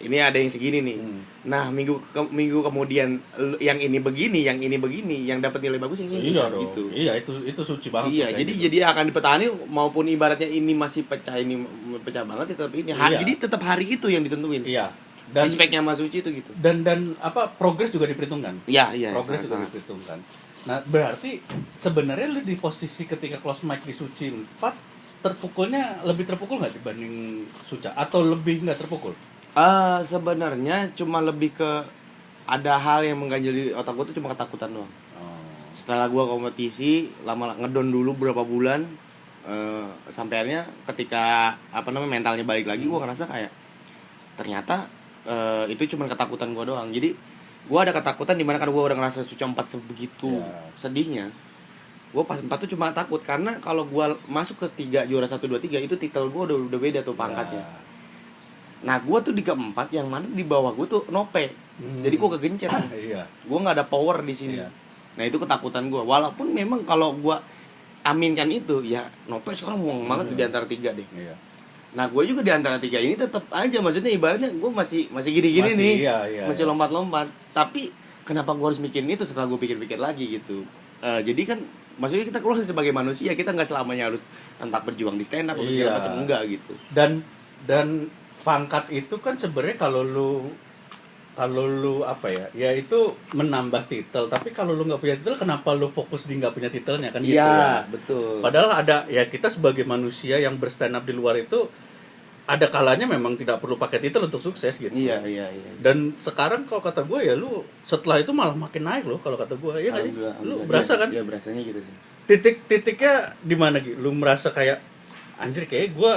ini ada yang segini nih. Nah minggu kemudian yang ini begini, yang dapat nilai bagus yang ini. Iya dong. Gitu. Iya itu suci banget. Iya, tuh, kayak jadi gitu. jadi akan dipetani maupun ibaratnya ini masih pecah, ini pecah banget, tetap ini. Iya. Jadi tetap hari itu yang ditentuin. Iya. Dan Aspeknya Mas Suci itu gitu. dan apa progres juga diperhitungkan. Iya, iya. Progres juga sangat-sangat. diperhitungkan. Nah, berarti sebenarnya lu di posisi ketika close mic di Suci 4 terpukulnya lebih terpukul nggak dibanding Suca atau lebih nggak terpukul? Sebenarnya cuma lebih ke ada hal yang mengganjal di otak gue tuh cuma ketakutan doang. Setelah gue kompetisi lama ngedon dulu berapa bulan, sampai akhirnya ketika mentalnya balik lagi, gue ngerasa kayak ternyata itu cuma ketakutan gue doang. Jadi gue ada ketakutan dimana kan gue udah ngerasa Suca 4 sebegitu sedihnya. Gue pas 4 tuh cuma takut karena kalau gue masuk ke 3 juara 1 2 3 itu titel gue udah beda tuh pangkatnya. Nah gue tuh di keempat yang mana di bawah gue tuh nope. Jadi gue kegencet. Iya. Gue nggak ada power di sini. Iya. Nah itu ketakutan gue. Walaupun memang kalau gue aminkan itu ya nope sekarang ngomong banget di antara 3 deh. Iya. Nah gue juga di antara 3 ini tetap aja, maksudnya ibaratnya gue masih gini-gini Masih, nih. iya, Masih iya. lompat-lompat. Tapi kenapa gue harus mikirin itu setelah gue pikir-pikir lagi gitu. Jadi kan maksudnya kita keluar sebagai manusia, kita nggak selamanya harus entah berjuang di stand up atau segala Iya. macam, enggak gitu. Dan pangkat itu kan sebenarnya kalau lu apa ya itu menambah titel, tapi kalau lu nggak punya titel kenapa lu fokus di nggak punya titelnya kan gitu ya. Betul. Padahal ada ya, kita sebagai manusia yang berstand up di luar itu ada kalanya memang tidak perlu pakai titel untuk sukses gitu. Iya. Dan sekarang kalau kata gue ya lu setelah itu malah makin naik loh kalau kata gue. Ya nggak sih? Lu berasa kan? Iya, berasanya gitu sih. Titiknya di mana gitu? Lu merasa kayak anjir kayak gue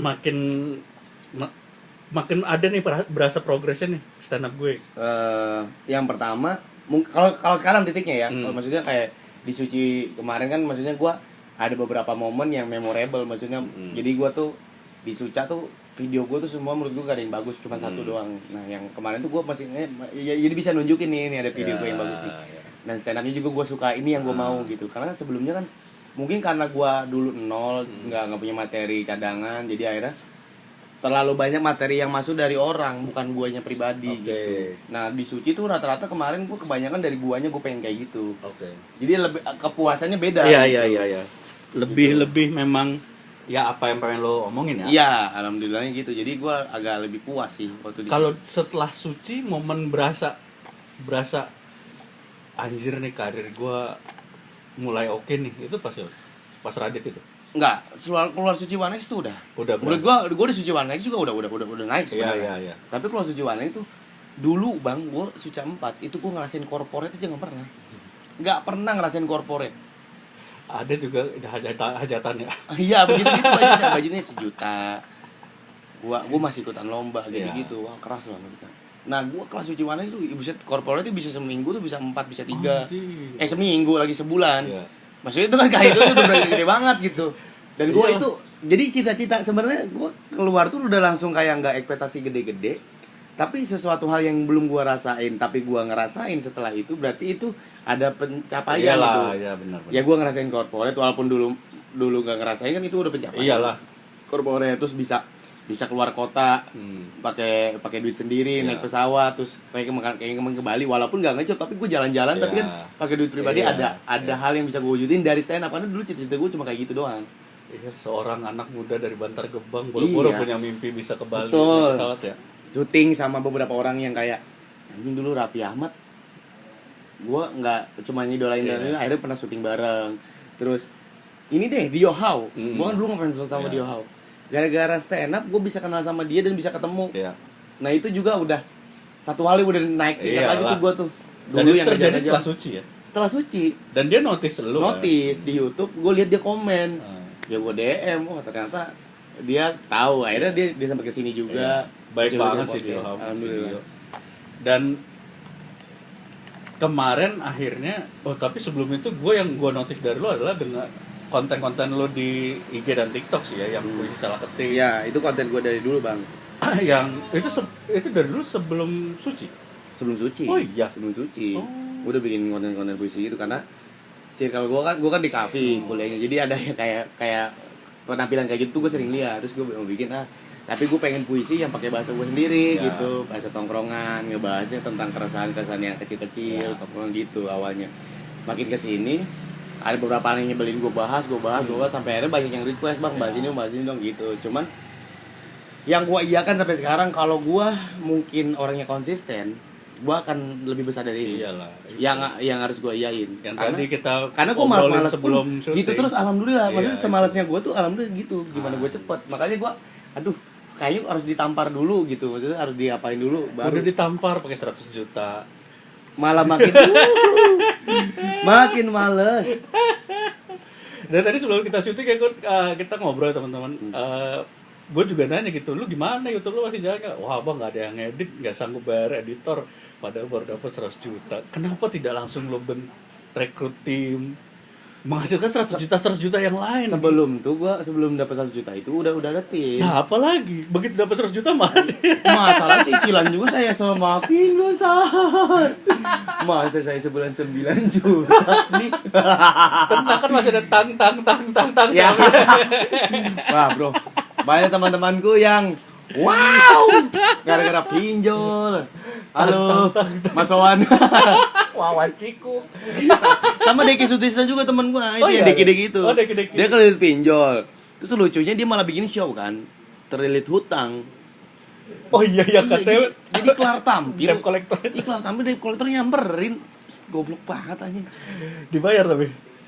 makin ada nih berasa progresnya nih stand up gue. Yang pertama kalau sekarang titiknya ya, kalau maksudnya kayak di Suci kemarin kan, maksudnya gue ada beberapa momen yang memorable, maksudnya jadi gue tuh di Suca tuh video gue tuh semua menurut gue gak ada yang bagus, cuma satu doang. Nah yang kemarin tuh gue masih jadi bisa nunjukin nih ada video gue yang bagus nih. Dan stand upnya juga gue suka, ini yang gue mau gitu. Karena sebelumnya kan mungkin karena gue dulu nol, nggak punya materi cadangan, jadi akhirnya terlalu banyak materi yang masuk dari orang, bukan guanya pribadi gitu. Nah di Suci tuh rata-rata kemarin gue kebanyakan dari guanya gue pengen kayak gitu. Jadi lebih kepuasannya beda. Iya. Lebih memang ya apa yang pengen lo omongin ya. Iya, alhamdulillahnya gitu. Jadi gue agak lebih puas sih waktu di. Kalau setelah Suci momen berasa anjir nih karir gue mulai oke nih, itu pas Radit itu. Enggak, keluar Suci One X tuh udah. Menurut gue di Suci One X juga udah naik sebenarnya. Iya. Tapi keluar Suci One X tuh dulu bang, gue Suci 4 itu gue ngerasain corporate aja nggak pernah ngerasain corporate. Ada juga hajatan ya. Iya begitu budgetnya 1 juta. Gua masih ikutan lomba gitu. Wah keras lah mereka. Nah gua kelas Suci One X tuh buset, corporate itu bisa seminggu tuh bisa 4 bisa 3. Seminggu lagi sebulan. Iya. Maksudnya itu kan kayak itu udah gede banget gitu. Dan gue itu jadi cita-cita sebenarnya gue keluar tuh udah langsung kayak nggak ekspektasi gede-gede, tapi sesuatu hal yang belum gue rasain tapi gue ngerasain setelah itu, berarti itu ada pencapaian. Iyalah, gitu. ya benar. Ya gue ngerasain corporate walaupun dulu nggak ngerasain, kan itu udah pencapaian. Iyalah. Corporate terus bisa keluar kota, pakai duit sendiri, naik pesawat, terus kayak kemana ke Bali, walaupun nggak ngejob tapi gue jalan-jalan, tapi kan pakai duit pribadi. Ada hal yang bisa gue wujudin dari stand up, karena dulu cita-cita gue cuma kayak gitu doang. Iya, seorang anak muda dari Bantar Gebang boro-boro punya mimpi bisa ke Bali naik pesawat ya. Syuting sama beberapa orang yang kayak anjing dulu Raffi Ahmad, gue nggak cuma ngidolain dan akhirnya pernah syuting bareng. Terus ini deh Dio How, gue kan dulu ngefans sama Dio How. Gara-gara stand up gue bisa kenal sama dia dan bisa ketemu. Nah itu juga udah satu hal yang udah naik tingkat lagi tuh gue tuh. Dulu dan itu yang terjadi setelah Suci ya. Setelah Suci. Dan dia notice lu. Notice di YouTube, gue lihat dia komen. Ya gue DM, ternyata dia tahu. Akhirnya dia sampai kesini juga. Baik banget sih dia. Alhamdulillah. Dan kemarin akhirnya, tapi sebelum itu yang gue notice dari lu adalah dengan konten-konten lo di IG dan TikTok sih ya, yang puisi salah ketik. Ya, itu konten gue dari dulu bang. Yang itu Itu dari dulu sebelum suci. Sebelum suci. Oh iya. Sebelum suci. Oh. Udah bikin konten-konten puisi gitu karena circle gue kan di kafe kuliahnya. Jadi ada yang kayak penampilan kayak gitu gue sering lihat. Terus gue mau bikin tapi gue pengen puisi yang pakai bahasa gue sendiri Ya. gitu, bahasa tongkrongan, ngebahasnya tentang keresahan-keresahan yang kecil-kecil, tongkrongan gitu awalnya. Makin kesini ada beberapa yang nyebelin gue bahas sampai akhirnya banyak yang request, bang bahas ini dong gitu. Cuman yang gue iakan sampai sekarang, kalau gue mungkin orangnya konsisten, gue akan lebih besar dari ini. Iyalah. Yang harus gue iyain. Yang tadi kita karena gue obrolin malas sebelum pun syuting. gitu terus, alhamdulillah. Maksudnya Iya, semalasnya gue tuh alhamdulillah gitu. Gimana gue cepet. Makanya gue, kayaknya harus ditampar dulu gitu. Maksudnya harus diapain dulu baru. Udah ditampar pakai 100 juta. Malah makin makin males. Dan tadi sebelum kita syuting ya kita ngobrol teman-teman. Gue juga nanya gitu, lu gimana YouTube lu masih jalan gak? Wah bang, gak ada yang edit, gak sanggup bayar editor, padahal baru dapat 100 juta. Kenapa tidak langsung lo rekrut tim, menghasilkan 100 juta yang lain? Sebelum dapat 100 juta itu udah ada tim. Nah apalagi, begitu dapat 100 juta mati. Masalah cicilan juga saya semakin besar. Masa saya sebulan 9 juta nih. Tenang kan masih ada tang. Ya. Wah bro, banyak teman-temanku yang wow gara-gara pinjol. Halo Mas Owan. Wawan Ciku. Sama Deki Sutisna juga temen gua. Itu Oh, yang iya, Deki-Deki itu. oh, Deki-Deki. Dia kelilit pinjol. Terus lucunya dia malah bikin show kan, terlilit hutang. Oh iya Iya, katanya. jadi kelar tampil. Debt collector. Kelar tampil debt collector nyamperin. Goblok banget anjing. Dibayar tapi.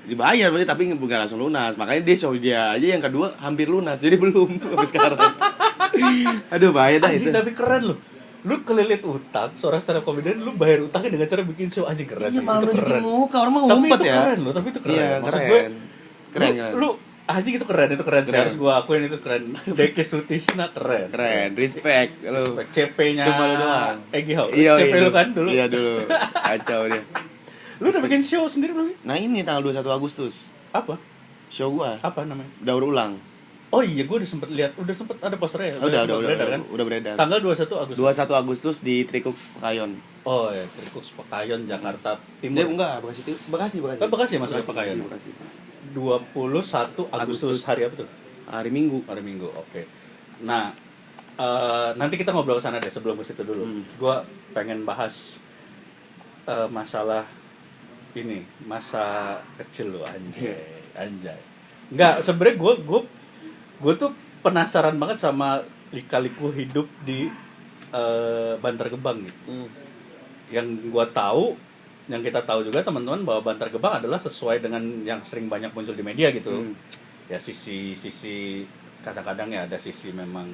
Dibayar berarti tapi bukan langsung lunas. Makanya dia show dia aja yang kedua hampir lunas. Jadi belum sampai sekarang. Aduh bahaya dah Anjing itu. tapi keren loh. Lu kelilit utang, seorang stand up comedian, lu bayar utangnya dengan cara bikin show. Anjing keren Iya sih, malah itu nunjukin keren. muka, orang mah Tapi ngumpet itu ya. keren loh, tapi itu keren. Iya, Maksud keren. gue, Keren. lu anjing itu keren. Serius gue akuin itu keren. Deki Sutisna keren. Keren, respect. Lu. CP-nya Cuma lu doang. Egi Hau. Iya, CP iya. lu kan dulu. Iya dulu. Kacau dia. Lu udah bikin show sendiri belum sih? Nah ini tanggal 21 Agustus. Apa? Show gua. Apa namanya? Daur ulang. Oh iya, gue udah sempet lihat, udah sempet ada posternya. Udah beredar kan? beredar. Tanggal 21 Agustus. 21 Agustus di Trikuks Pekayon. Oh ya, Trikuks Pekayon, Jakarta Dia Timur. enggak, Bekasi. Oh, Bekasi ya masuknya Pekayon. Bekasi. 21 Agustus hari apa tuh? Hari Minggu. Hari Minggu, oke. Nah, nanti kita ngobrol ke sana deh sebelum ke situ dulu. Gua pengen bahas masalah ini, masa kecil lo anjay. Enggak, sebenarnya gue tuh penasaran banget sama lika-liku hidup di Bantar Gebang gitu. Yang gue tahu, yang kita tahu juga teman-teman bahwa Bantar Gebang adalah sesuai dengan yang sering banyak muncul di media gitu. Ya sisi kadang-kadang ya ada sisi memang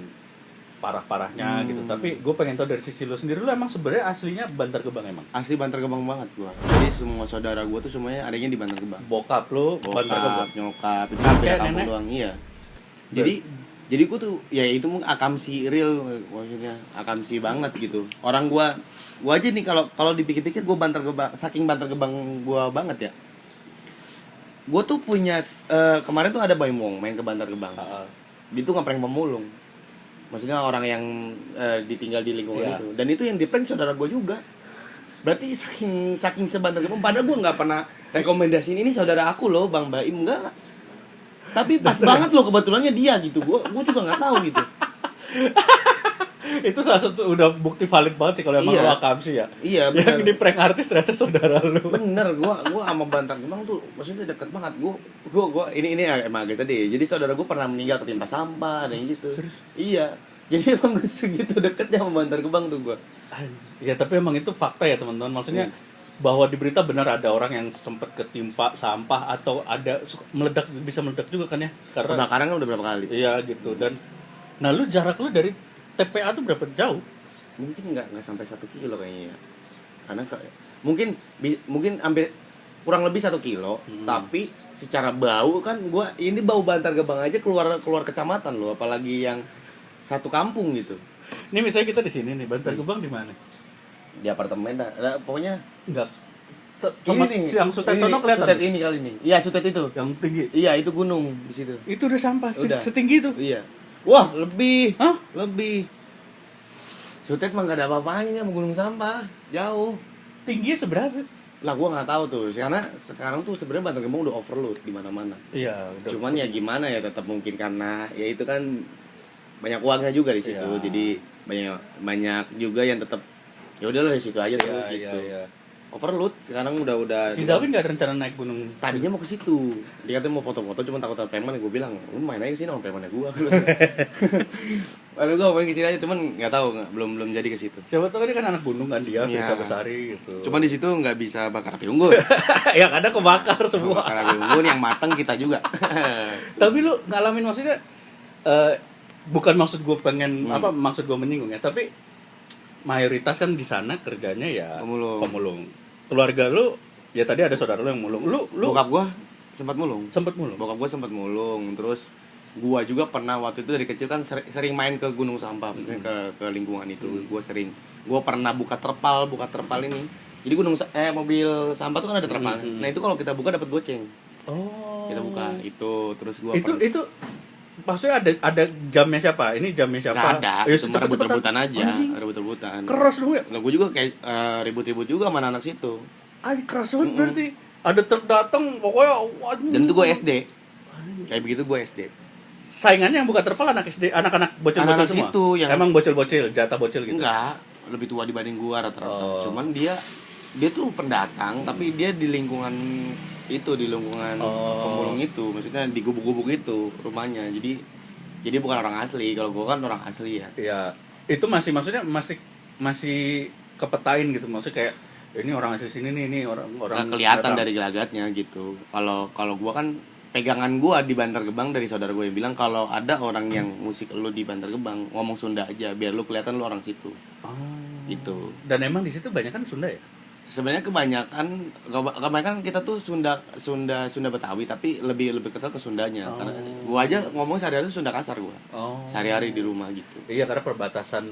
parah-parahnya gitu. Tapi gue pengen tahu dari sisi lu sendiri, lu emang sebenarnya aslinya Bantar Gebang emang? Asli Bantar Gebang banget gua. Jadi semua saudara gua tuh semuanya adanya di Bantar Gebang. Bokap lu Bantar Gebang. Bokap, nyokap, itu Kakek, beda kampung nenek? doang, iya. Jadi gua tuh ya itu mungkin akamsi real, maksudnya akamsi banget gitu. Orang gua aja nih kalau dipikir-pikir gua Bantar Gebang, saking Bantar Gebang gua banget ya. Gua tuh punya kemarin tuh ada Baim Wong main ke Bantar Gebang. Dia tuh ngeprank pemulung. Maksudnya orang yang ditinggal di lingkungan itu. Dan itu yang di-prank saudara gue juga. Berarti saking sebantar Gebang. Padahal gue nggak pernah rekomendasiin ini saudara aku loh, Bang Baim, enggak. Tapi pas banget loh kebetulannya dia gitu. Gue juga nggak tahu gitu. Itu salah satu udah bukti valid banget sih kalau emang lu akamsi ya. Iya, bener. Yang di prank artis ternyata saudara lu. Bener, gua sama Bantar Gebang tuh maksudnya deket banget. Gua ini emang agak sedih. Jadi saudara gua pernah meninggal ketimpa sampah dan gitu. Serius? Iya. Jadi emang segitu deketnya sama Bantar Gebang tuh gua. Ya tapi emang itu fakta ya teman-teman. Maksudnya bahwa di berita benar ada orang yang sempat ketimpa sampah atau ada bisa meledak juga kan ya? Karena Kebakaran kan udah berapa kali? iya gitu. Dan nah lu jarak lu dari TPA tuh berapa jauh? Mungkin nggak sampai 1 kilo kayaknya ya. Karena mungkin hampir kurang lebih 1 kilo, tapi secara bau kan ini bau Bantar Gebang aja keluar kecamatan loh, apalagi yang satu kampung gitu. Ini misalnya kita di sini nih, Bantar Gebang di mana? Di apartemen dah. Pokoknya Enggak. ini nih, yang Sutet sono kelihatan. Sutet ini kali ini. Iya, Sutet itu. Yang tinggi. Iya, itu gunung di situ. Itu udah sampah Udah. setinggi itu. Iya. Wah, lebih. Hah? Lebih. Sutet mah nggak ada apa-apanya sama gunung sampah, jauh. Tingginya seberapa? Lah gua nggak tahu tuh, karena sekarang tuh sebenarnya Bantar Gebang udah overload di mana-mana. Iya, Cuman ya gimana ya, tetap mungkin karena ya itu kan banyak uangnya juga di situ, Iya. jadi banyak juga yang tetap ya udahlah di situ aja terus gitu. Iya. Overload sekarang udah. Si Zawin nggak ada rencana naik gunung. Tadinya mau ke situ, dia katanya mau foto-foto, cuma takut ada preman. Gue bilang, lu main aja ke sini sama premannya gue. Lalu gue main ke sini aja, cuman nggak tahu, belum jadi ke situ. Siapa tahu kan dia kan anak gunung kan dia, Iya. bisa besari gitu. Cuman di situ nggak bisa bakar api unggun. yang ada kebakar semua. Bakar api unggun yang matang kita juga. Tapi lu ngalamin maksudnya bukan maksud gue pengen maksud gue menyinggung ya, tapi mayoritas kan di sana kerjanya ya pemulung. Keluarga lu ya tadi ada saudara lu yang mulung. Lu Bokap gue sempat mulung. sempet mulung. Bokap gue sempat mulung, terus gua juga pernah waktu itu dari kecil kan sering main ke gunung sampah, maksudnya ke lingkungan itu. Gua pernah buka terpal ini. Jadi mobil sampah tuh kan ada terpalnya. Nah, itu kalau kita buka dapat goceng. Oh. Kita buka itu, terus gua Itu maksudnya ada jamnya siapa? Ini jamnya siapa? nggak ada, Ya, cuma rebut-rebutan aja, Anjing. rebut-rebutan. Keras lu ya? Nah, gua juga kayak ribut-ribut juga sama anak situ. Keras banget berarti. Ada truk datang pokoknya waduh. Dan itu gua SD. Kayak begitu gua SD. Saingannya yang buka terpal anak SD, anak-anak bocil-bocil Anak-anak semua. situ yang- Emang bocil-bocil, jatah bocil gitu. Enggak, lebih tua dibanding gua rata-rata. Oh. Cuman dia tuh pendatang, tapi dia di lingkungan pemulung itu, maksudnya di gubuk-gubuk itu rumahnya. Jadi bukan orang asli. Kalau gua kan orang asli ya. Iya. Itu maksudnya masih kepetain gitu. Maksudnya kayak ini orang asli sini nih, ini orang Nggak kelihatan datang. dari gelagatnya gitu. Kalau gua kan pegangan gua di Bantar Gebang dari saudara gue yang bilang kalau ada orang yang musik lu di Bantar Gebang ngomong Sunda aja biar lu kelihatan lu orang situ. Oh. Gitu. Dan emang di situ banyak kan Sunda ya? Sebenarnya kebanyakan kita tuh Sunda Betawi, tapi lebih kental ke Sundanya. Oh. Karena gua aja ngomong sehari-hari tuh Sunda kasar gua. Oh. Sehari-hari di rumah gitu. Iya, karena perbatasan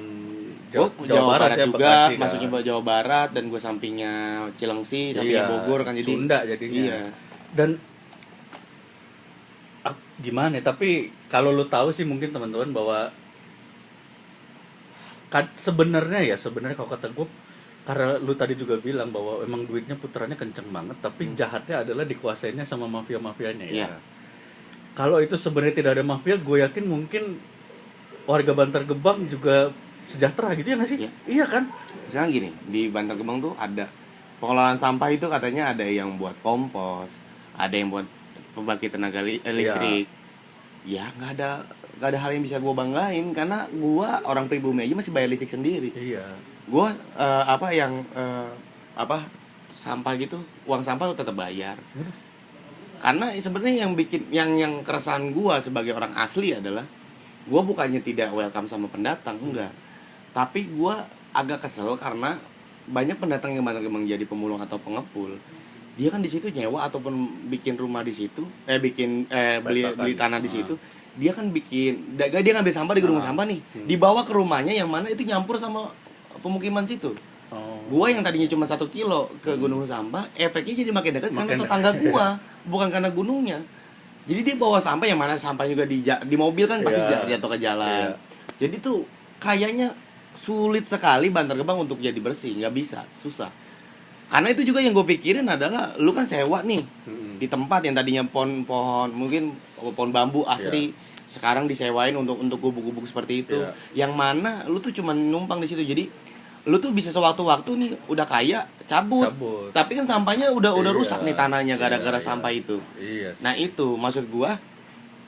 Jawa Barat ya, juga, Bekasi, kan. masuknya Jawa Barat, dan gue sampingnya Cilengsi, sampingnya Bogor kan, jadi Sunda jadinya. Iya. Dan gimana ya, tapi kalau lu tahu sih mungkin teman-teman bahwa sebenarnya kalau kata gue, karena lu tadi juga bilang bahwa emang duitnya putarannya kenceng banget, tapi jahatnya adalah dikuasainya sama mafia-mafianya ya. Iya. Kalau itu sebenarnya tidak ada mafia, gue yakin mungkin warga Bantar Gebang juga sejahtera gitu ya nggak sih? Iya. Iya kan? Sekarang gini, di Bantar Gebang tuh ada pengelolaan sampah itu, katanya ada yang buat kompos, ada yang buat pembangkit tenaga listrik. Ya nggak ada hal yang bisa gue banggain, karena gue orang pribumi aja masih bayar listrik sendiri. Iya. Gue sampah gitu, uang sampah lu tetap bayar. Karena sebenarnya yang bikin yang keresahan gue sebagai orang asli adalah gue bukannya tidak welcome sama pendatang, enggak, tapi gue agak kesel karena banyak pendatang yang memang jadi pemulung atau pengepul. Dia kan di situ nyewa ataupun bikin rumah di situ, beli tanah di situ. Dia kan dia ngambil sampah di gunung sampah nih, dibawa ke rumahnya yang mana itu nyampur sama pemukiman situ. Gua yang tadinya cuma 1 kilo ke gunung sampah, efeknya jadi makin dekat karena tetangga gua, bukan karena gunungnya. Jadi dia bawa sampah yang mana sampah juga di mobil kan pasti jatuh ke jalan. Jadi tuh kayaknya sulit sekali Bantar Gebang untuk jadi bersih, nggak bisa, susah. Karena itu juga yang gue pikirin adalah lu kan sewa nih di tempat yang tadinya pohon mungkin pohon bambu asri, sekarang disewain untuk gubuk-gubuk seperti itu. Yang mana lu tuh cuma numpang di situ. Jadi lu tuh bisa sewaktu-waktu nih udah kaya cabut. Tapi kan sampahnya udah rusak nih tanahnya gara-gara sampah itu. Nah, itu maksud gua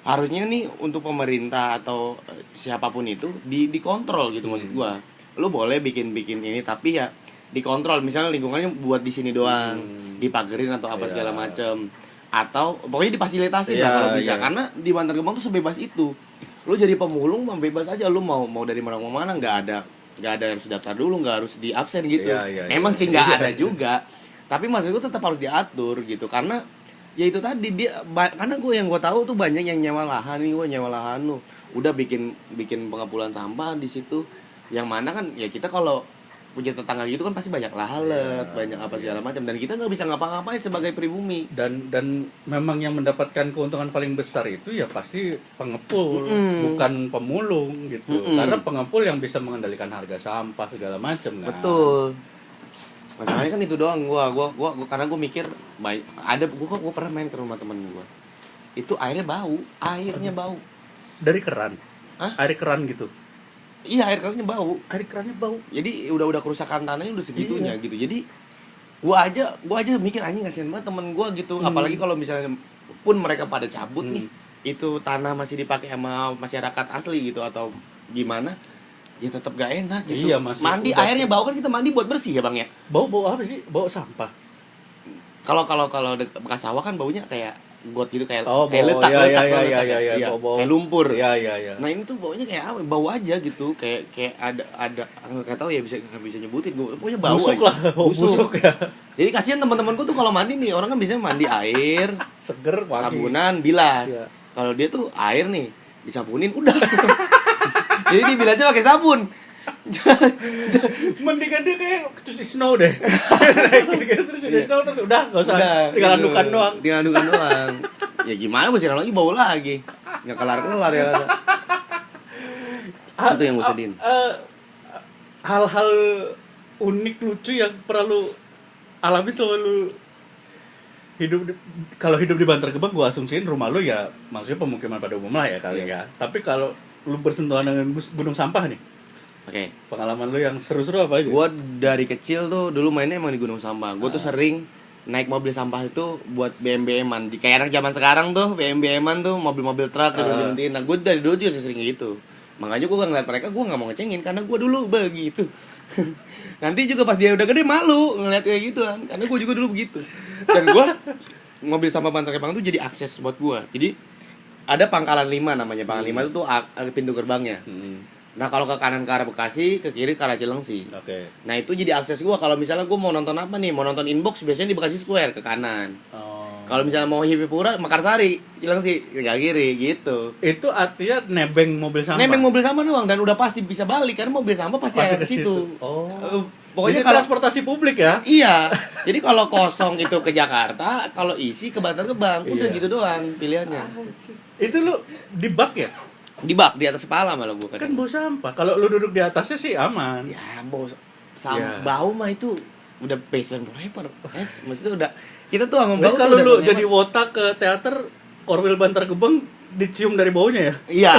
harusnya nih untuk pemerintah atau siapapun itu dikontrol gitu. Maksud gua. Lu boleh bikin ini tapi ya dikontrol, misalnya lingkungannya buat di sini doang, dipagerin atau apa segala macem, atau pokoknya difasilitasin lah kalau bisa. Karena di Bantar Gebang tuh sebebas itu. Lu jadi pemulung bebas aja, lu mau dari mana ke mana, nggak ada harus daftar dulu, nggak harus di absen gitu. Emang sih nggak ada juga, tapi maksud gue tetap harus diatur gitu. Karena ya itu tadi karena gue tahu tuh banyak yang nyewa lahan nih, udah bikin pengepulan sampah di situ, yang mana kan ya kita kalau punya tetangga gitu kan pasti banyak lalat, banyak apa segala macam, dan kita nggak bisa ngapa-ngapain sebagai pribumi. Dan memang yang mendapatkan keuntungan paling besar itu ya pasti pengepul, bukan pemulung gitu. Karena pengepul yang bisa mengendalikan harga sampah segala macam kan. Betul. Masalahnya kan itu doang. Gua karena gua mikir baik ada gua pernah main ke rumah temen gua. Itu airnya bau. Dari keran. Hah? Air keran gitu. Iya, air kerannya bau. Air kerannya bau. Jadi udah kerusakan tanahnya udah segitunya gitu. Jadi gua aja mikir anjing kasihan banget temen gua gitu. Apalagi kalau misalnya pun mereka pada cabut nih, itu tanah masih dipakai sama masyarakat asli gitu atau gimana, ya tetap gak enak gitu. Iya, masih mandi udah. airnya bau kan, kita mandi buat bersih ya Bang ya. Bau apa sih? Bau sampah. Kalau bekas sawah kan baunya kayak got gitu, kayak Oh, kayak bau. letak Iya, ya. iya, bau. Kayak lumpur. Iya. Nah ini tuh baunya kayak apa? Bau aja gitu, kayak ada nggak tahu ya, nggak bisa nyebutin. Pokoknya bau Busuk aja. lah, bau busuk ya. Jadi kasihan teman-temanku tuh kalau mandi nih, orang kan biasanya mandi air, Seger, wangi. sabunan, bilas. Iya. Kalau dia tuh air nih, disabunin udah. Jadi dia bilasnya pakai sabun. Mendingan dia kayak cuci snow deh. Gitu terus cuci snow terus udah enggak usah tinggal gitu. andukan doang. Tinggal andukan doang. Ya gimana, gue siram lagi bau lagi. Nggak kelar ya. Itu yang gue sedihin. Hal-hal unik lucu yang perlu alami selalu kalau hidup di Bantar Gebang, gue asumsiin rumah lu ya maksudnya pemukiman pada umum lah ya kali ya. Tapi kalau lu bersentuhan dengan gunung sampah nih, Oke. pengalaman lu yang seru-seru apa aja? Gue dari kecil tuh dulu mainnya emang di gunung sampah. Gue tuh sering naik mobil sampah itu buat BM-BM-an. Kayak anak zaman sekarang tuh BM-BM-an tuh, mobil-mobil truk gitu berhentiin. Nah gue dari dulu juga sering gitu. Makanya gue gak ngeliat mereka, gue gak mau ngecengin karena gue dulu begitu. Nanti juga pas dia udah gede malu ngeliat kayak gitu kan, karena gue juga dulu begitu. Dan gue mobil sampah Bantar Gebang tuh jadi akses buat gue. Jadi ada Pangkalan 5 namanya. Pangkalan 5 itu tuh pintu gerbangnya. Nah kalau ke kanan ke arah Bekasi, ke kiri ke arah Cilengsi. Oke. Nah itu jadi akses gua. Kalau misalnya gua mau nonton apa nih, mau nonton Inbox biasanya di Bekasi Square ke kanan. Kalau misalnya mau Hipipura, Mekarsari, Cilengsi ke kiri gitu. Itu artinya nebeng mobil sampah. Nebeng mobil sampah doang, dan udah pasti bisa balik karena mobil sampah pasti ada ke situ. Pokoknya Jadi kalau transportasi publik ya. iya, jadi kalau kosong itu ke Jakarta, kalau isi ke Bantar Gebang, udah Iya. gitu doang pilihannya. Itu lu di bak ya? Di bak, di atas kepala malah gua Kan bau sampah. Kalau lu duduk di atasnya sih aman. Ya bau sama Ya. bau mah itu udah baseline forever. Maksudnya udah kita tuh sama Tapi bau kalau tuh lu udah jadi wota ke teater Korwil Bantar Gebang dicium dari baunya ya? iya.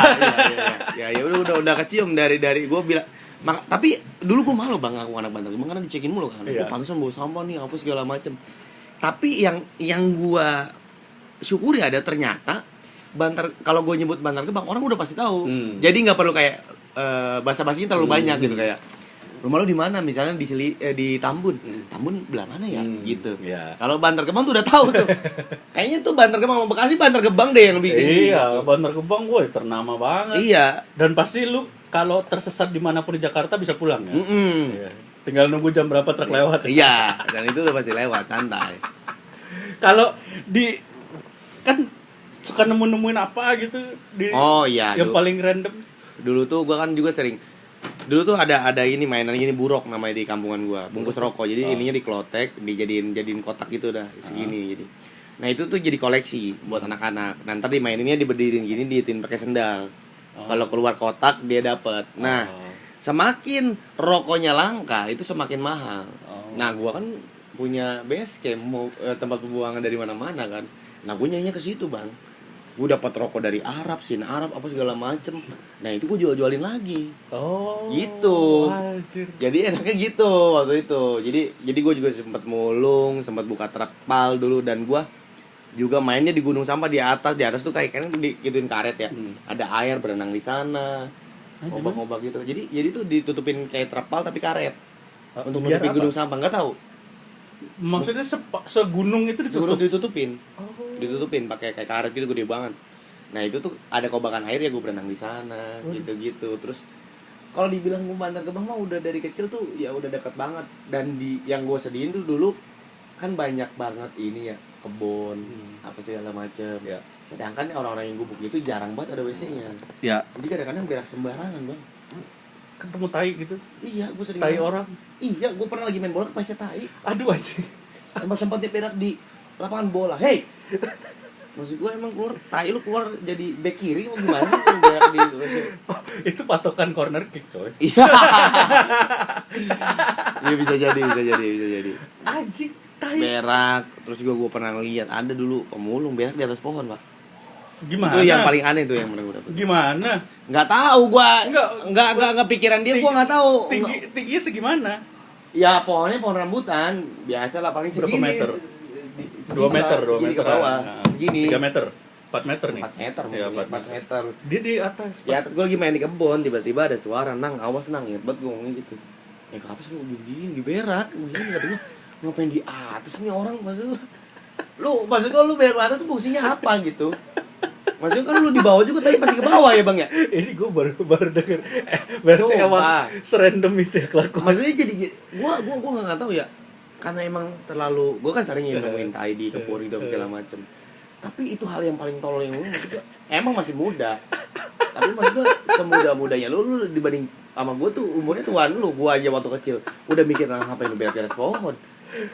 Ya udah kecium dari gue bilang. Tapi dulu gue malu Bang aku anak Bantar Gebang karena dicekin mulu kan. Iya. Pantesan bau sampah nih apa segala macem. Tapi yang gue syukuri ada ternyata kalau gue nyebut Bantar Gebang orang udah pasti tahu. Jadi nggak perlu kayak basa-basinya terlalu banyak gitu, kayak rumah lu di mana misalnya di Tambun. Tambun belah mana ya gitu. Iya. Kalau Bantar Gebang tuh udah tahu tuh. Kayaknya tuh Bantar Gebang sama Bekasi, Bantar Gebang deh yang lebih tinggi. Iya, Bantar Gebang gue ternama banget. Iya. Dan pasti lu kalau tersesat dimanapun di Jakarta bisa pulang ya. Iya. Tinggal nunggu jam berapa truk lewat. Iya, dan itu udah pasti lewat santai. Kalau kan suka nemuin apa gitu di Oh iya. yang paling random. Dulu tuh gua kan juga sering. Dulu tuh ada ini mainan gini buruk namanya di kampungan gua, bungkus rokok. Jadi ininya diklotek, jadiin kotak gitu dah segini jadi. Nah, itu tuh jadi koleksi buat anak-anak. Nanti dimaininnya diberdiriin gini, diitin pakai sendal. Kalau keluar kotak dia dapat. Nah, semakin rokoknya langka itu semakin mahal. Nah, gua kan punya base camp, tempat pembuangan dari mana-mana kan. Nah, gua nyanyinya ke situ, Bang. Gue dapat rokok dari Arab, Arab apa segala macem. Nah itu gue jualin lagi. Gitu. Anjir. Jadi enaknya gitu waktu itu. Jadi gue juga sempat mulung, sempat buka terpal dulu, dan gue juga mainnya di gunung sampah di atas tuh kayak kan digituin karet ya. Ada air berenang di sana, obak-obak gitu. Jadi tuh ditutupin kayak terpal tapi karet untuk nutupin gunung sampah. Nggak tahu. Maksudnya segunung itu Ditutupin. Ditutupin pakai kayak karet gitu gede banget. Nah itu tuh ada kobakan air ya, gue berenang di sana gitu. Terus kalau dibilang gue Bantar Gebang mah udah dari kecil tuh ya udah dekat banget. Dan yang gue sedihin tuh dulu kan banyak banget ini ya, kebun apa segala macem. Ya. Sedangkan orang-orang yang gubuk itu jarang banget ada WC-nya. Ya. Jadi kadang-kadang berak sembarangan Bang. ketemu tai gitu? Iya, gue sering Tai banget. orang. Iya, gue pernah lagi main bola kepleset tai. Aduh anjing. Sempat dia berak di lapangan bola. Hey, maksud gue emang keluar tai lu keluar jadi bek kiri mau gimana sih lu berak di Itu patokan corner kick coy. Iya. Iya bisa jadi. Anjing, tai. Berak, terus juga gue pernah lihat ada dulu pemulung berak di atas pohon, Pak. Gimana? Itu yang paling aneh tuh yang pernah gue dapet. Gimana? Nggak tahu gue, Enggak. nggak pikiran dia, gue nggak tahu. Tingginya segimana? Ya pohonnya pohon rambutan, biasa lah paling segini. Berapa meter? 2 meter, 2 segini meter ke bawah, segini. 3 meter, 4 meter nih. 4 meter, Ya, mungkin 4 meter. Dia di atas. Di atas gue lagi main di kebun, tiba-tiba ada suara, nang, awas nang, inget banget gue ngomongnya gitu. Ya ke atas lu begini, berak, begini kata gue, ngapain di atas nih orang, maksud lu berak di atas tuh fungsinya apa gitu? Maksudnya kan lu di bawah juga tapi pasti ke bawah ya bang ya? Ini gue baru denger. Berarti Sumpah. emang serandom itu ya kelakuan. Maksudnya jadi gua nggak tahu ya, karena emang terlalu gua kan sering ya nemuin tai di kebun gitu segala macem. Tapi itu hal yang paling tolol yang maksudnya emang masih muda. Tapi maksudnya semuda-mudanya lu dibanding sama gua tuh umurnya tuan lu, gua aja waktu kecil udah mikir ngapain lu berak di atas pohon.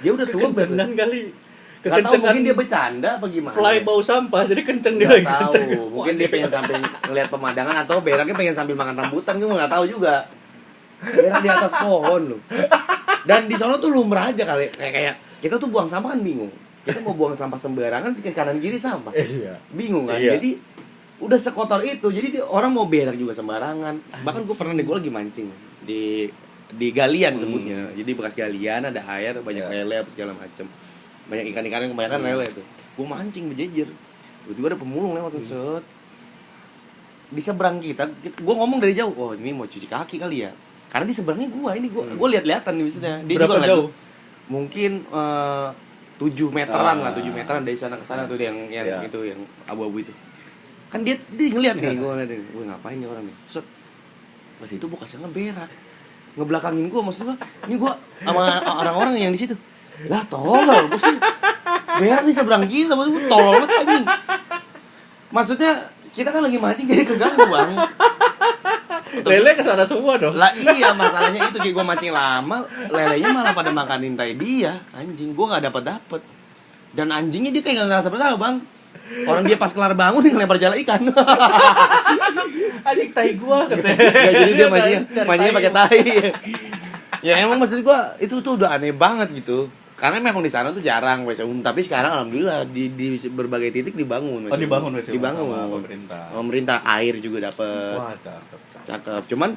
Dia udah tua Kekencengan kali. Gak tahu mungkin dia bercanda apa gimana. Fly bau sampah jadi kenceng dia Gak lagi kenceng. tahu, mungkin dia pengen sambil ngeliat pemandangan atau beraknya pengen sambil makan rambutan, gue nggak tahu juga. Berak di atas pohon loh. Dan di sono tuh lumrah aja kali, kayak kita tuh buang sampah kan bingung. Kita mau buang sampah sembarangan ke kanan kiri sampah. Iya. Bingung kan? Iya. Jadi udah sekotor itu, jadi orang mau berak juga sembarangan. Bahkan gue pernah nih, gue lagi mancing di galian sebutnya. Jadi bekas galian ada air, banyak lele apa segala macem. Banyak ikan-ikan yang kebanyakan lele tuh. Gue mancing berjejer. Tiba-tiba ada pemulung lewat tuh set. Di seberang kita gue ngomong dari jauh, oh ini mau cuci kaki kali ya. Karena di seberangnya gue lihat-lihatan nih maksudnya. Dia Berapa juga jauh? Mungkin 7 meteran lah, 7 meteran dari sana ke sana tuh yang itu yang abu-abu itu. Kan dia ngeliat nih, gue ngeliatin, gue ngapain nih orang nih. Set. Pas itu bekasnya ngeberak. Ngebelakangin gue, maksud gue, ini gue sama orang-orang yang di situ. Lah tolol, gue sih berak di seberang kita, maksud gue tolol banget anjing. Maksudnya kita kan lagi mancing jadi keganggu bang. Lele kesana semua dong. Lah iya masalahnya itu, kayak gue mancing lama, lelenya malah pada makanin tai dia, anjing gue nggak dapet. Dan anjingnya dia kayak nggak ngerasa bersalah bang. Orang dia pas kelar bangun dia ngelempar jala ikan. Anjing tai gua katanya. Ya, jadi dia mancingnya pakai tai. Ya emang maksud gua itu tuh udah aneh banget gitu. Karena memang di sana tuh jarang WC umum, tapi sekarang alhamdulillah di berbagai titik dibangun. Oh, dibangun WC umum dibangun sama pemerintah. Pemerintah air juga dapet. Wah, cakep. Cuman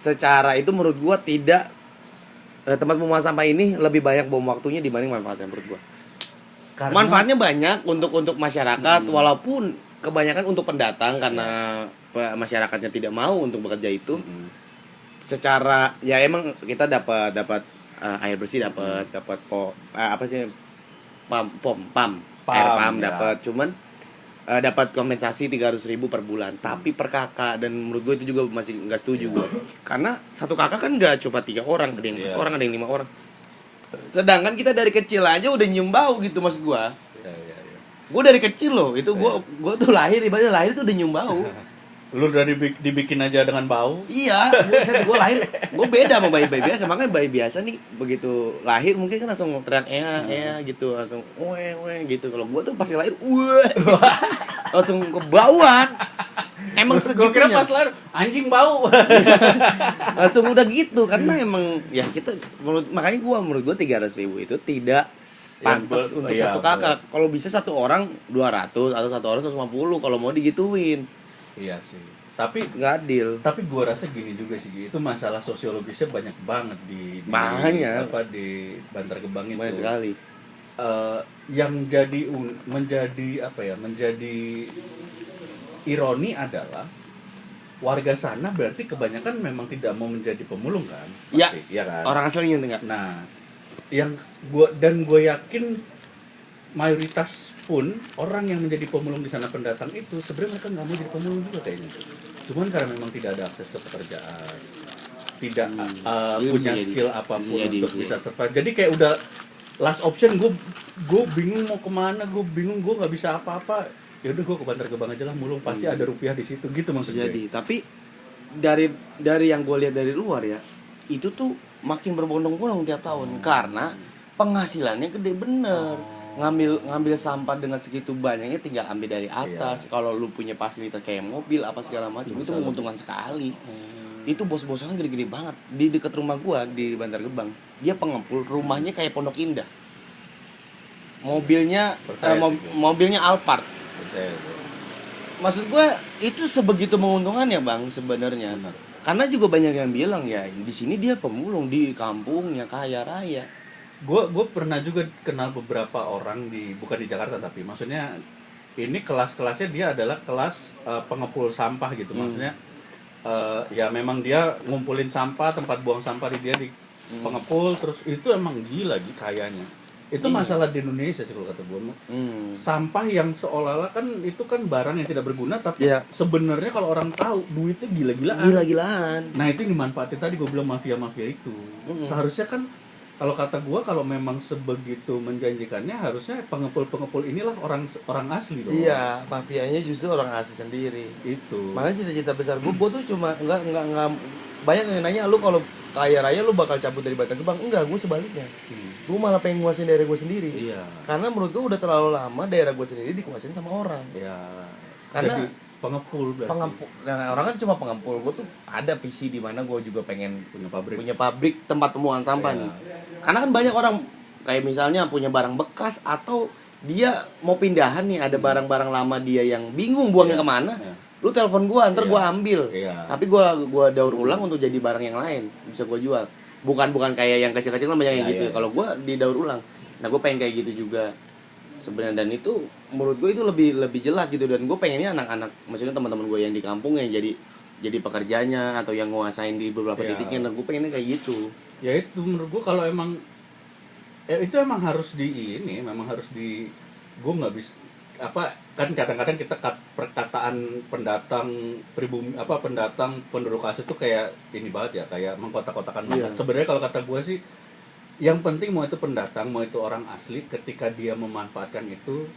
secara itu menurut gua tidak tempat pembuangan sampah ini lebih banyak bom waktunya dibanding manfaatnya menurut gua. Karena manfaatnya banyak untuk masyarakat, walaupun kebanyakan untuk pendatang karena masyarakatnya tidak mau untuk bekerja itu. Secara ya emang kita dapat air bersih, dapat apa sih pam air pam ya. dapat, cuman dapat kompensasi 300.000 per bulan, tapi per kakak. Dan menurut gue itu juga masih nggak setuju gue, karena satu kakak kan nggak cuma 3 orang, ada yang 4 orang, ada yang 5 orang, sedangkan kita dari kecil aja udah nyium bau gitu maksud gue. Gue dari kecil loh itu, gue tuh lahir tuh udah nyium bau. Lu udah dibikin aja dengan bau. Iya, gue lahir, gue beda sama bayi biasa. Makanya bayi biasa nih begitu lahir mungkin kan langsung teriak gitu, langsung gitu. Kalau gue tuh pasti lahir, langsung kebauan. Emang segitunya. Gue kira pas lahir anjing bau. Langsung udah gitu, karena emang ya kita makanya menurut gue 300.000 itu tidak pantas untuk satu kakak. Kalau bisa satu orang 200 atau satu orang 150 kalau mau digituin. Iya sih. Tapi nggak adil. Tapi gua rasa gini juga sih, itu masalah sosiologisnya banyak banget di Bantar Gebang itu. Banyak sekali. Yang menjadi ironi adalah warga sana berarti kebanyakan memang tidak mau menjadi pemulung kan? Iya. Ya kan? Orang aslinya enggak. Nah, yang gue yakin mayoritas pun orang yang menjadi pemulung di sana pendatang itu sebenarnya mereka nggak mau jadi pemulung juga kayaknya. Cuman karena memang tidak ada akses ke pekerjaan, tidak punya skill apapun untuk bisa survive. Jadi kayak udah last option, gue bingung mau kemana, gue nggak bisa apa-apa. Ya udah gue ke Bantar Gebang aja lah mulung, pasti ada rupiah di situ gitu maksudnya. Jadi tapi dari yang gue lihat dari luar ya, itu tuh makin berbondong-bondong tiap tahun karena penghasilannya gede bener. Ngambil sampah dengan segitu banyaknya tinggal ambil dari atas. Kalau lu punya fasilitas kayak mobil apa segala macam itu menguntungkan sekali. Itu bos-bosannya gede-gede banget. Di dekat rumah gua di Bantar Gebang, dia pengepul, rumahnya kayak Pondok Indah. Mobilnya mobilnya Alphard. Maksud gua itu sebegitu menguntungkannya Bang sebenarnya. Karena juga banyak yang bilang ya di sini dia pemulung, di kampungnya kaya raya. Gue pernah juga kenal beberapa orang bukan di Jakarta, tapi maksudnya ini kelas-kelasnya dia adalah kelas pengepul sampah gitu. Maksudnya ya memang dia ngumpulin sampah, tempat buang sampah dia di pengepul, terus itu emang gila kayanya. Itu masalah di Indonesia sih kalau kata gue. Sampah yang seolah-olah kan itu kan barang yang tidak berguna, tapi sebenarnya kalau orang tahu duitnya gila-gilaan. Nah itu yang dimanfaatin tadi gue bilang mafia-mafia itu. Seharusnya kan kalau kata gue, kalau memang sebegitu menjanjikannya, harusnya pengepul-pengepul inilah orang asli dong. Iya, mafianya justru orang asli sendiri. Itu. Makanya cita-cita besar gue tuh cuma enggak banyak yang nanya lu kalau kaya raya lu bakal cabut dari Bantar Gebang. Enggak, gue sebaliknya. Gue malah pengen nguasain daerah gue sendiri. Iya. Karena menurut gue udah terlalu lama daerah gue sendiri dikuasain sama orang. Iya. Karena jadi pengepul berarti. Nah, orang kan cuma pengepul. Gue tuh ada visi di mana gue juga pengen punya pabrik tempat pembuangan sampah nih. Karena kan banyak orang kayak misalnya punya barang bekas atau dia mau pindahan nih, ada barang-barang lama dia yang bingung buangnya kemana. Lu telepon gua, ntar gua ambil. Tapi gua daur ulang untuk jadi barang yang lain, bisa gua jual. Bukan kayak yang kecil-kecil kan banyak yang gitu. Kalau gua didaur ulang. Nah, gua pengen kayak gitu juga. Sebenarnya dan itu menurut gue itu lebih jelas gitu, dan gue pengennya anak-anak, maksudnya teman-teman gue yang di kampung yang jadi pekerjanya atau yang nguasain di beberapa titiknya, dan gue pengennya kayak gitu. Ya itu menurut gue kalau emang itu emang harus memang harus gue nggak bisa apa kan kadang-kadang kita perkataan pendatang pribumi pendatang penduduk asli itu kayak ini banget ya, kayak mengkotak-kotakan banget. Sebenarnya kalau kata gue sih yang penting mau itu pendatang mau itu orang asli, ketika dia memanfaatkan itu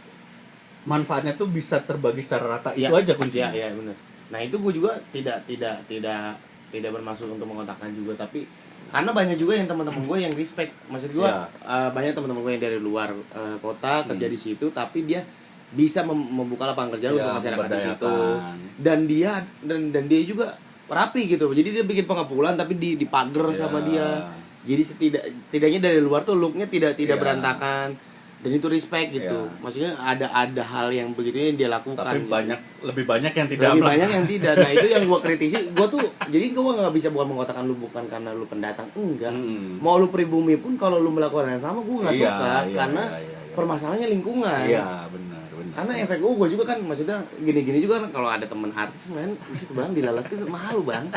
manfaatnya tuh bisa terbagi secara rata, itu aja kuncinya. Iya benar. Nah itu gue juga tidak bermaksud untuk mengkotakkan juga, tapi karena banyak juga yang teman-teman gue yang respect, maksud gue banyak teman-teman gue yang dari luar kota kerja di situ, tapi dia bisa membuka lapangan kerja untuk masyarakat di situ, dan dia juga rapi gitu, jadi dia bikin pengepulan tapi dipager sama dia, jadi setidaknya dari luar tuh looknya tidak berantakan, dan itu respect gitu. Maksudnya ada hal yang begitu yang dia lakukan. Tapi gitu. lebih banyak yang tidak. Nah itu yang gue kritisi. Gue tuh jadi gue nggak bisa bukan mengkotakkan lu bukan karena lu pendatang, enggak. Mau lu pribumi pun kalau lu melakukan yang sama gue nggak suka karena permasalahannya lingkungan. Iya benar. Karena efek gue juga kan, maksudnya gini juga kan, kalau ada temen artis main itu bang dilalatin malu bang.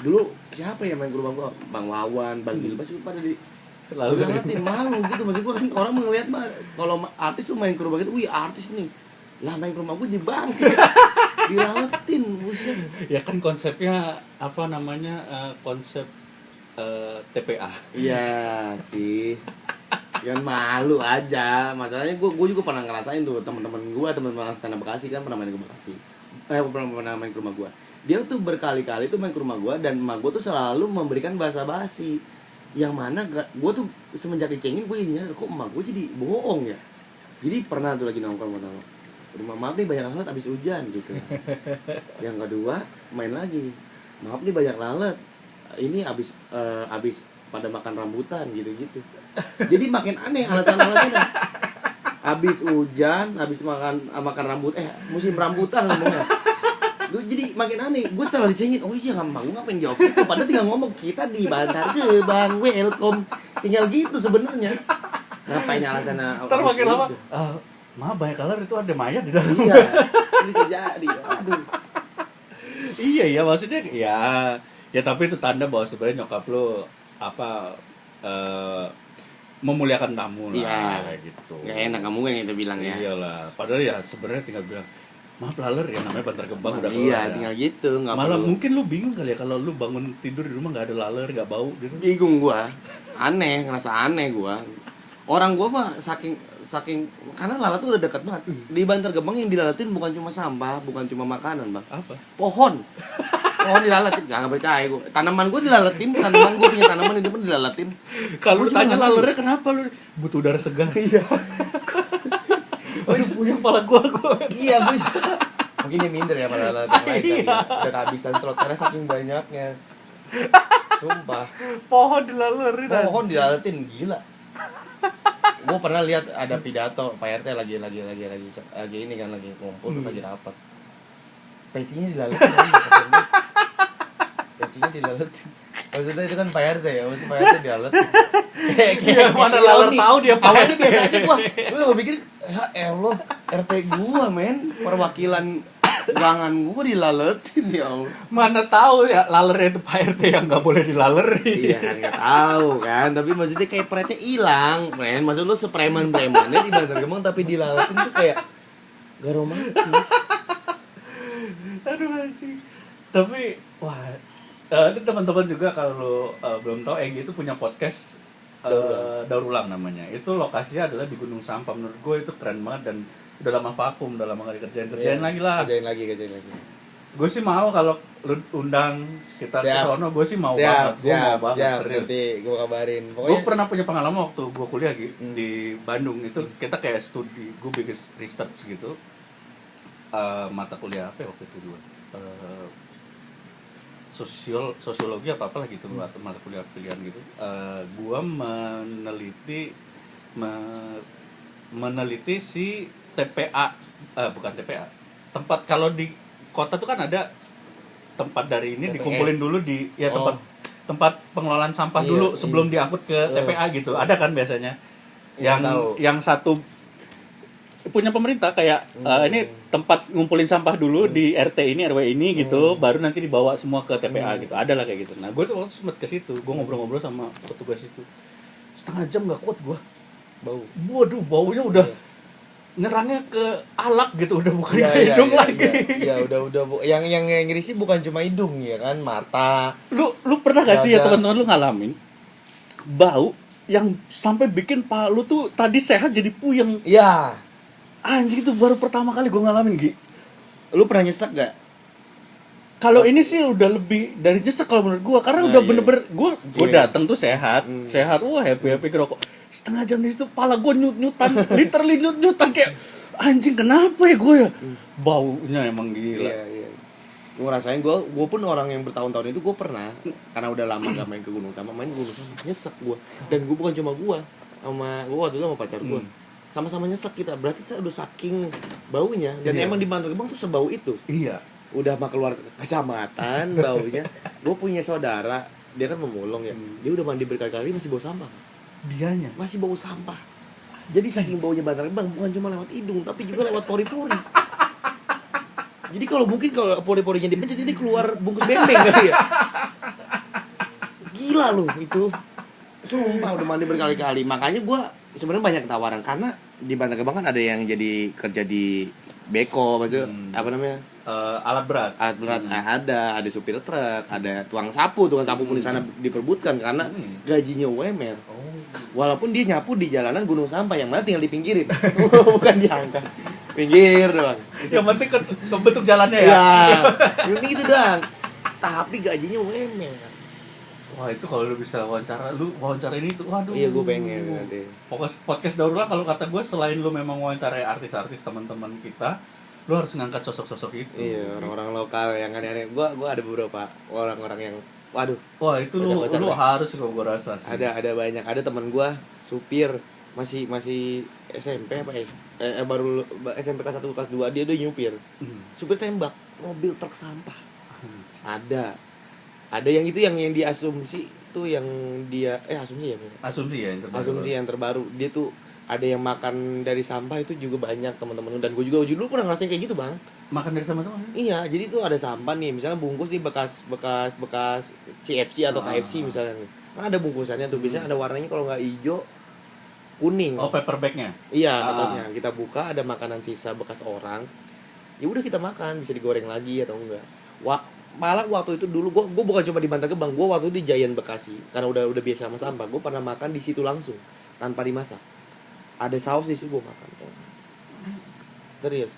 Dulu siapa ya main ke rumah gue, Bang Wawan, Bang Gilbas itu pada dilalatin malu gitu. Maksud gue kan orang ngeliat mah kalau artis tuh main ke rumah gitu, wih artis nih lah, main ke rumah gue dibangkit dilalatin buset. Ya kan konsepnya apa namanya, konsep TPA. Iya sih. Yang malu aja. Masalahnya gue juga pernah ngerasain tuh, teman-teman stand up Bekasi kan pernah main ke Bekasi. Pernah main ke rumah gue. Dia tuh berkali-kali tuh main ke rumah gue, dan emak gue tuh selalu memberikan bahasa basi. Yang mana gue tuh semenjak dicengin gue ini kok emak gue jadi bohong ya. Jadi pernah tuh lagi nongkrong sama rumah, maaf nih banyak lalat abis hujan gitu. Yang kedua main lagi, maaf nih banyak lalat, ini abis pada makan rambutan gitu-gitu. Jadi makin aneh alasan-alasannya. Abis hujan, abis makan musim rambutan ngomongnya. Jadi makin aneh. Gue setelah dicengin, oh iya nggak mau ngapain jawab itu. Padahal tinggal ngomong kita di Bantar Gebang, welcome. Tinggal gitu sebenarnya. Ngapain alasannya? Ntar makin lama. Maaf banyak kalar itu ada mayat di dalam. Iya. Bisa jadi. Aduh. Iya maksudnya ya tapi itu tanda bahwa sebenarnya nyokap lo memuliakan tamu lah, kayak gitu. Gak enak kamu yang itu bilang ya. Iyalah, padahal ya sebenarnya tinggal bilang maaf laler ya, namanya Bantar Gebang udah keluar. Iya, tinggal gitu, nggak malah perlu. Mungkin lu bingung kali ya kalau lu bangun tidur di rumah nggak ada laler, nggak bau gitu. Bingung gua, ngerasa aneh gua. Orang gua mah saking karena lalat tuh udah dekat banget. Di Bantar Gebang yang dilalatin bukan cuma sampah, bukan cuma makanan, Bang. Apa? Pohon. Pohon dilaletin, gak percaya gue. Tanaman gue dilaletin, tanaman gue punya tanaman di depan dilaletin. Kalau Gua juga tanya nggak tahu. lalernya kenapa lu? Butuh udara segar. Iya. Aduh, punya kepala gua. Iya, gue mungkin dia minder ya pada lalat yang lain kali ya. Udah kehabisan slot karena saking banyaknya. Sumpah. Pohon dilalerin. Pohon dilaletin gila. Gue pernah lihat ada pidato Pak RT lagi ini kan lagi ngumpul lagi rapat. Pecinya dilaletin aja. Pecinya dilaletin. Maksudnya itu kan Pak RT ya, maksudnya Pak RT dilaletin. Iya, mana laler tahu dia Pak Awalnya RT. biasa aja gua pikir ya Allah, RT gua men, perwakilan gangan gua dilaletin ya Allah. Mana tahu ya lalernya itu Pak RT yang nggak boleh dilalerin. Iya kan nggak tahu kan, tapi maksudnya kayak prete hilang, men. Maksud lu sepreman-premannya di Bantar Gebang tapi dilaletin tuh kayak gak romantis. Aduh anjing. Tapi wah, ini teman-teman juga kalau belum tahu Egy itu punya podcast Daur Ulang namanya. Itu lokasinya adalah di Gunung Sampah. Menurut gue itu keren banget dan udah lama vakum, udah lama gak dikerjain lagi lah. Kerjain lagi. Gue sih mau kalau lu undang kita ke Siap. sono, gue sih mau banget. Gue mau banget serius. Nanti gue kabarin. Gue Pokoknya pernah punya pengalaman waktu gue kuliah di Bandung itu kita kayak studi, gue bikin research gitu. Mata kuliah apa ya waktu itu gue? Sosiologi apa lah gitu, atau mata kuliah pilihan gitu. Gue meneliti si TPA, bukan TPA, tempat kalau di kota tuh kan ada tempat dari ini TPS. dikumpulin dulu di ya Oh. tempat pengelolaan sampah Iya, dulu sebelum iya. diangkut ke TPA gitu. Ada kan biasanya Iya, yang tahu. yang satu punya pemerintah kayak ini tempat ngumpulin sampah dulu di RT ini RW ini gitu, baru nanti dibawa semua ke TPA gitu. Ada lah kayak gitu. Nah, gue tuh waktu sempet ke situ, gue ngobrol-ngobrol sama petugas itu. Setengah jam nggak kuat gue. bau. Waduh, baunya udah nyerangnya ke alak gitu, udah bukan Iya, ke hidung lagi. Iya, udah yang ngirisi bukan cuma hidung ya kan, mata. Lu pernah gak sih ya Dada. teman-teman lu ngalamin bau yang sampai bikin paha lu tuh tadi sehat jadi puyeng? Iya. Anjing, itu baru pertama kali gue ngalamin, Gi. Lu pernah nyesek gak? Kalau ini sih udah lebih dari nyesek kalau menurut gua, karena Nah, udah iya. bener-bener gua Iya. datang tuh sehat, wah happy ngerokok. Setengah jam di situ pala gua nyut-nyutan, literally nyut-nyutan kayak anjing, kenapa ya gua ya? Baunya emang gila. Iya. Gue ngerasain, gue pun orang yang bertahun-tahun itu gue pernah, karena udah lama gak main ke gunung sama, main ke gunung sama, nyesek gue. Dan gue bukan cuma gue, sama gue waktu itu sama pacar gue, sama-sama nyesek kita. Berarti saya udah saking baunya, dan Iya. emang di Bantar Gebang tuh sebau itu. Iya. Udah mah keluar kecamatan baunya. Gue punya saudara, dia kan pemulung ya, dia udah mandi berkali-kali masih bau sampah, Dianya. masih bau sampah. Jadi saking baunya Bantar Gebang bukan cuma lewat hidung, tapi juga lewat pori-pori. Jadi kalau pori-porinya dipencet, jadi keluar bungkus bembeng kali ya. Gila loh itu. Sumpah udah mandi berkali-kali. Makanya gue sebenarnya banyak tawaran, karena di Bantar Gebang kan ada yang jadi kerja di beko, maksudnya apa namanya? Alat berat. Alat berat. Ada supir truk, ada tukang sapu pun di sana diperbutkan karena gajinya UMR. Walaupun dia nyapu di jalanan gunung sampah, yang mana tinggal dipinggirin. Bukan diangkat. Pinggir doang. Yang penting ke bentuk jalannya ya. Ya, ini gitu doang. Tapi gajinya UMR. Wah, itu kalau lu bisa wawancara ini tuh, waduh. Iya, gue pengen nanti. Podcast Daur Ulang kalau kata gue, selain lu memang wawancarai artis-artis teman-teman kita, lu harus ngangkat sosok-sosok itu. Iya, orang-orang lokal yang aneh-aneh. Gua ada beberapa orang-orang yang waduh, Wah, itu lu Kocak-kocak lah. harus gua rasa sih. ada banyak. Ada teman gua supir masih SMP apa baru SMP kelas 1 kelas 2 dia udah nyupir. Supir tembak mobil truk sampah. Ada yang itu yang diasumsi tuh, yang dia asumsi ya bener? Asumsi ya yang terbaru. Asumsi yang terbaru, dia tuh ada yang makan dari sampah itu juga banyak teman-teman, dan gue juga dulu pernah ngerasain kayak gitu bang. Makan dari sama teman. Iya, jadi tuh ada sampah nih, misalnya bungkus nih bekas CFC atau KFC misalnya, kan ada bungkusannya tuh, biasanya ada warnanya kalau nggak hijau kuning. Oh, paper bagnya. Iya, atasnya kita buka ada makanan sisa bekas orang, ya udah kita makan, bisa digoreng lagi atau enggak. Malah waktu itu dulu gue bukan cuma di Bantar Gebang, gue waktu itu di Giant Bekasi, karena udah biasa sama sampah, gue pernah makan di situ langsung tanpa dimasak. Ada saus di situ, gue makan. Serius.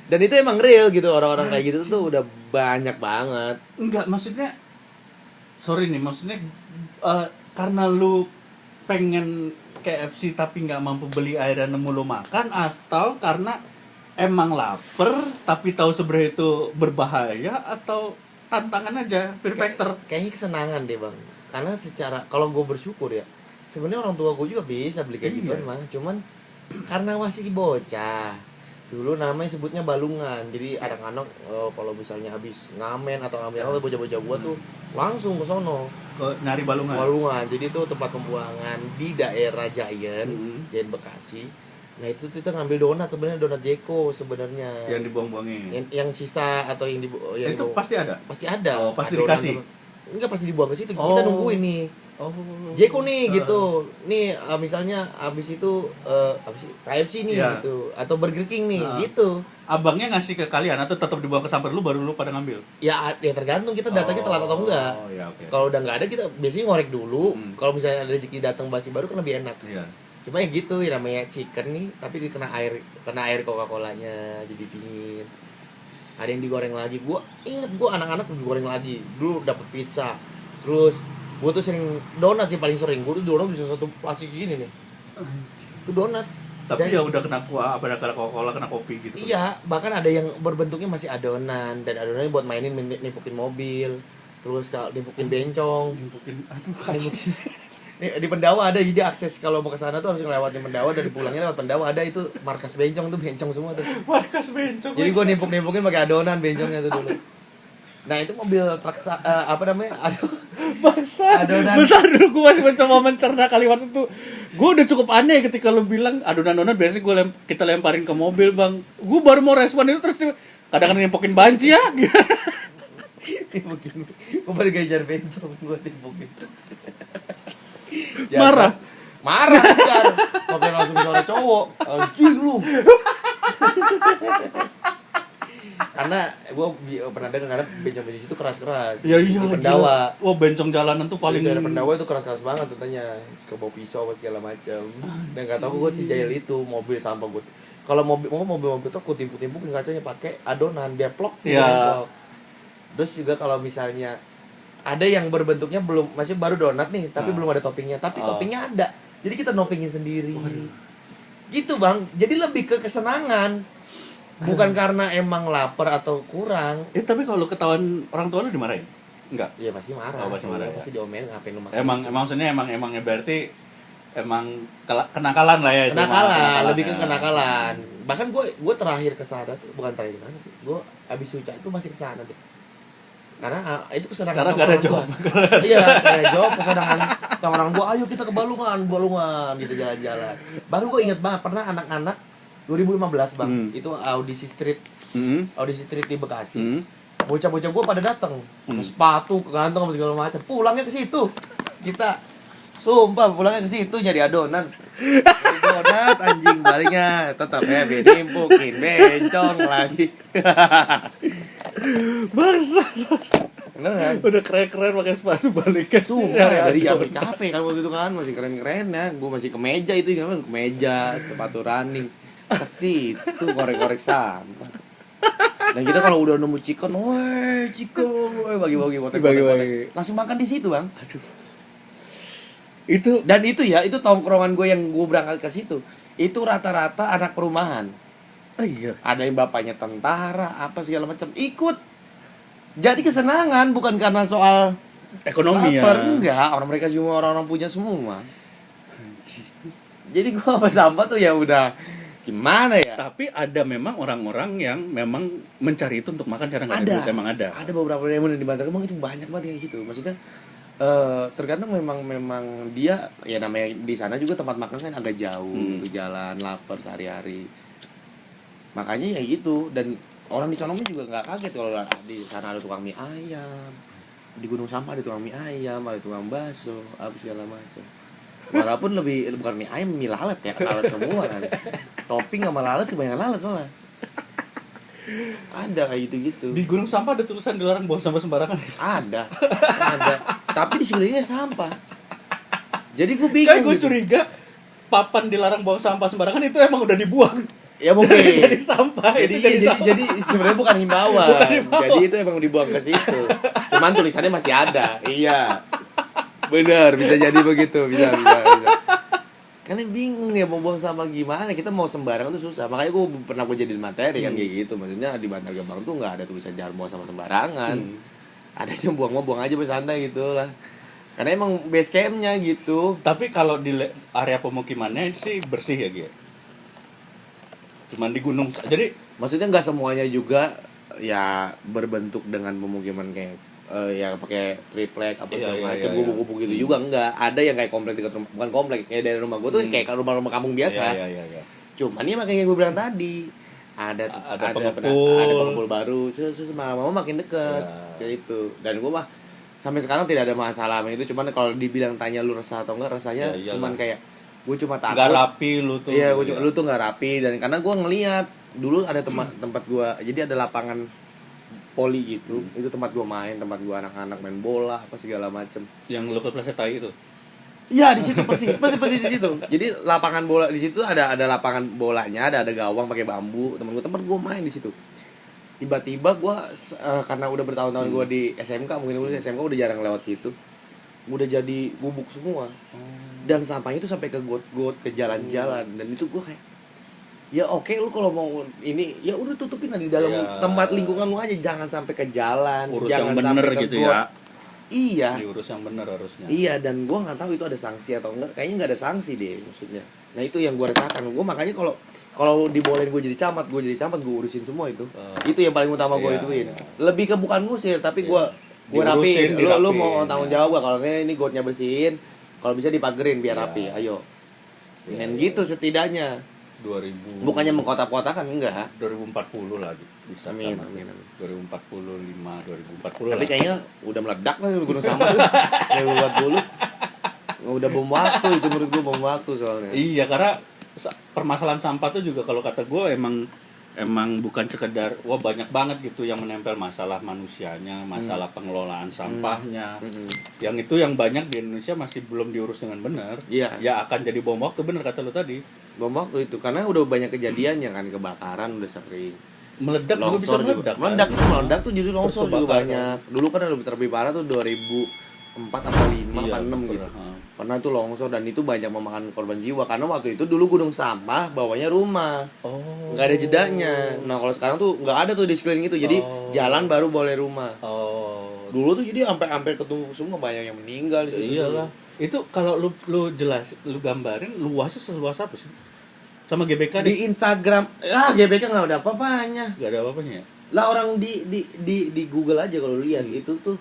Dan itu emang real gitu, orang-orang kayak gitu tuh udah banyak banget. Enggak, maksudnya sorry nih, maksudnya karena lu pengen KFC tapi nggak mampu beli air dan nemu lu makan, atau karena emang lapar tapi tahu sebenarnya itu berbahaya, atau tantangan aja, fear factor? Kayaknya kesenangan deh bang, karena secara kalau gue bersyukur ya, sebenarnya orang tua gue juga bisa beli kayak gitu mah, cuman karena masih bocah dulu namanya sebutnya balungan, jadi anak-anak kalau misalnya habis ngamen atau ngamen apa bocah-bocah gue tuh langsung ke sono Nyari balungan. jadi itu tempat pembuangan di daerah Giant Giant Bekasi. Nah itu kita ngambil donat, sebenarnya donat Jeko sebenarnya Yang dibuang-buangin. yang sisa atau yang Itu pasti ada. pasti ada. Oh, pasti Adonan dikasih. Enggak, pasti dibuang ke situ. Oh. Kita nungguin nih. Oh. Jeko nih gitu. Nih misalnya habis itu apa sih? KFC nih Iya. gitu atau Burger King nih Nah. gitu. Abangnya ngasih ke kalian atau tetap dibuang ke samping lu baru lu pada ngambil? Ya tergantung kita datangnya telat atau enggak. Oh, ya oke. Kalau udah nggak ada kita biasanya ngorek dulu. Hmm. Kalau misalnya ada rezeki datang basi baru kan lebih enak. Iya. Cuma ya gitu ya, namanya chicken nih tapi kena air Coca-Colanya jadi dingin. Ada yang digoreng lagi. Gua inget anak-anak digoreng lagi. Dulu dapet pizza. Terus gua tuh sering donat sih paling sering. Gua tuh donat bisa satu plastik gini nih. Itu donat. Tapi Dan- ya udah kena kuah, apa kena Coca-Cola, kena kopi gitu. Iya, bahkan ada yang berbentuknya masih adonan, dan adonannya buat mainin nimpukin mobil. Terus kalau nimpukin bencong. Nimpukin, aduh, Nimpukin. Di Pendawa ada, jadi akses kalau mau ke sana tuh harus ngelewatin Pendawa, dan pulangnya lewat Pendawa ada itu markas bencong tuh, bencong semua tuh. markas bencong. Jadi gua nimpuk-nimpukin pakai adonan bencongnya tuh dulu. Nah, itu mobil truk apa namanya? Aduh. Bangsa. Adonan. Bentar dulu, gue masih mencoba mencerna kalimat itu. Gue udah cukup aneh ketika lu bilang adonan-adonan biasanya kita lemparin ke mobil, Bang. Gue baru mau respon itu terus kadang-kadang nimpokin banci ya. Nimpukin. Gua baru gajar bencong gua nimpukin. Marah. Marah kan. Pakai langsung suara cowok. Anjing lu. Karena gue pernah dengar karena bencong-bencong itu keras-keras. Ya iya Di lagi. Pendawa. Wah, bencong jalanan tuh Paling paling dari Pendawa itu keras-keras banget katanya. Suka bawa pisau apa segala macam. Dan enggak tahu gue si jahil itu mobil sampah gue. Kalau mobil tuh aku timpuk-timpukin kacanya pakai adonan biar plok. Iya. Terus juga kalau misalnya ada yang berbentuknya belum, masih baru donat nih, tapi belum ada toppingnya, tapi toppingnya ada. Jadi kita noppingin sendiri. Gitu, Bang. Jadi lebih ke kesenangan. Bukan karena emang lapar atau kurang. tapi kalau ketahuan orang tua lu dimarahin? Enggak. Ya pasti marah. Oh, pasti marah, Pasti ya. diomelin ngapain lu makan. Emang maksudnya emang berarti emang kenakalan lah ya itu. Kenakalan, lebih ke ya. kenakalan. Bahkan gue terakhir ke sana tuh, bukan terakhir ke sana, gue habis suca itu masih ke sana deh. Karena itu kesenangan. Karena gak ada job. Iya, kayak job kesenangan orang gue, ayo kita ke Balungan gitu jalan-jalan. Bahkan gue inget banget pernah anak-anak 2015 Bang, itu audisi street di Bekasi. Bocah-bocah gue pada datang, sepatu, ke kantong apa segala macam. Pulangnya ke situ. Kita sumpah pulangnya ke situ nyari adonan. Nyari donat anjing, baliknya tetap ya nimpukin bencong lagi. Bangsa. Bener kan? Udah keren-keren pakai sepatu balikan. Sumpah ya, dari Amri Cafe kan waktu itu kan masih keren-keren ya. Gue masih kemeja itu kan, kemeja, sepatu running. Ke situ korek-korek sampah. Dan kita kalau udah nemu chicken, woi chicken, woi bagi-bagi Bagi-bagi. langsung makan di situ, Bang. Aduh. Itu Dan itu ya, itu tongkrongan gue yang gue berangkat ke situ. Itu rata-rata anak perumahan. iya. Ada yang bapaknya tentara, apa segala macam, ikut. Jadi kesenangan bukan karena soal Ekonomi lapar, ya. enggak, orang mereka cuma orang-orang punya semua. Jadi gua sama sampah tuh ya udah gimana ya? Tapi ada memang orang-orang yang memang mencari itu untuk makan karena nggak ada Ada. duit, emang ada. Ada beberapa yang di Bantar Gebang itu banyak banget kayak gitu. Maksudnya tergantung memang dia ya namanya di sana juga tempat makan kan agak jauh gitu, jalan lapar sehari-hari. Makanya ya gitu, dan orang di sono juga nggak kaget kalau di sana ada tukang mie ayam, di Gunung Sampah ada tukang mie ayam, ada tukang bakso, apa segala macam. Walaupun bukan mie ayam, mie lalat ya, lalat semua kan. Topping sama lalat kebanyakan lalat soalnya. Ada kayak gitu-gitu. Di Gunung Sampah ada tulisan dilarang buang sampah sembarangan. Ada. Tapi di sekelilingnya sampah. Jadi gue bingung. Kayak gue gitu. curiga papan dilarang buang sampah sembarangan itu emang udah dibuang. Ya mungkin. jadi sampah. Jadi itu jadi sampah. jadi sebenarnya bukan himbauan. Bukan himbauan. Jadi itu emang dibuang ke situ. Cuman tulisannya masih ada. Iya. Benar, bisa jadi begitu. Bisa. Karena bingung ya mau buang sampah gimana. Kita mau sembarangan tuh susah. Makanya gue jadiin materi kan kayak gitu. Maksudnya di Bantar Gebang tuh nggak ada tulisan jangan buang sampah sembarangan. Adanya buang aja bersantai gitu lah. Karena emang base campnya gitu. Tapi kalau di area pemukimannya sih bersih ya Gi. Cuman di gunung. Jadi Maksudnya nggak semuanya juga ya berbentuk dengan pemukiman kayak yang pakai triplek apa segala macam gubuk-gubuk gitu juga enggak. Ada yang kayak komplek dekat rumah, bukan komplek, kayak dari rumah gue tuh kayak rumah-rumah kampung biasa. Iya. Cuman ya makanya gue bilang tadi ada pengepul baru, lama-lama makin deket kayak itu. Dan gue mah sampai sekarang tidak ada masalah sama itu. Cuman kalau dibilang tanya lu resah atau enggak, rasanya cuman kayak gue cuma takut. Nggak rapi lu tuh. Iya, lu tuh nggak rapi. Dan karena gue ngelihat dulu ada tempat gue, jadi ada lapangan poli gitu. Itu tempat gue main, tempat gue anak-anak main bola apa segala macem. Yang lu ke Plaza Tai itu. Iya di situ persis di situ. Jadi lapangan bola di situ ada lapangan bolanya, ada gawang pakai bambu. Tempat gue main di situ. Tiba-tiba gue karena udah bertahun-tahun gue di SMK, mungkin dulu SMK udah jarang lewat situ. Udah jadi gubuk semua. Dan sampahnya itu sampai ke got-got, ke jalan-jalan. Dan itu gue kayak ya oke, lu kalau mau ini ya udah tutupin di dalam tempat lingkungan lu aja, jangan sampai ke jalan, urus jangan yang sampai bener ke gitu got. ya. Iya. Diurus yang bener harusnya. Iya, dan gue nggak tahu itu ada sanksi atau enggak. Kayaknya nggak ada sanksi deh maksudnya. Nah itu yang gue rasakan. Gue makanya kalau dibolehin gue jadi camat, gue urusin semua itu. Itu yang paling utama gue ituin. Lebih ke bukan ngusir, tapi gue rapiin. Lu mau tanggung jawab gak? Kalau ini gotnya bersihin, kalau bisa dipagerin biar rapi. Ayo. Dan gitu setidaknya. 2000. Bukannya mengkotak-kotakan enggak. 2040 lagi bisa. Amin. 2045, 2040. Tapi kayaknya udah meledak lah Gunung Sampah tuh. 2040. Udah bom waktu itu, menurut gue bom waktu soalnya. Iya, karena permasalahan sampah tuh juga kalau kata gue emang bukan sekedar banyak banget gitu yang menempel masalah manusianya, masalah pengelolaan sampahnya. Yang itu yang banyak di Indonesia masih belum diurus dengan benar. Iya. Ya akan jadi bom waktu, benar kata lu tadi. Bom waktu itu karena udah banyak kejadiannya kan, kebakaran udah sering. Meledak juga bisa meledak. Meledak tuh jadi longsor Terus juga banyak. Dulu kan lebih terlebih parah tuh 2004 atau 5 apa 6 gitu. Pernah tuh longsor dan itu banyak memakan korban jiwa karena waktu itu dulu gunung sampah bawahnya rumah. Nggak ada jedanya. Nah, kalau sekarang tuh nggak ada tuh di sekeliling itu. Jadi jalan baru boleh rumah. Dulu tuh jadi sampai ketumpuk semua, banyak yang meninggal di situ. Iyalah. Itu kalau lu gambarin luasnya seluas apa sih? Sama GBK di Instagram. GBK nggak ada apa-apanya. Nggak ada apa-apanya ya? Lah orang di Google aja kalau lihat itu tuh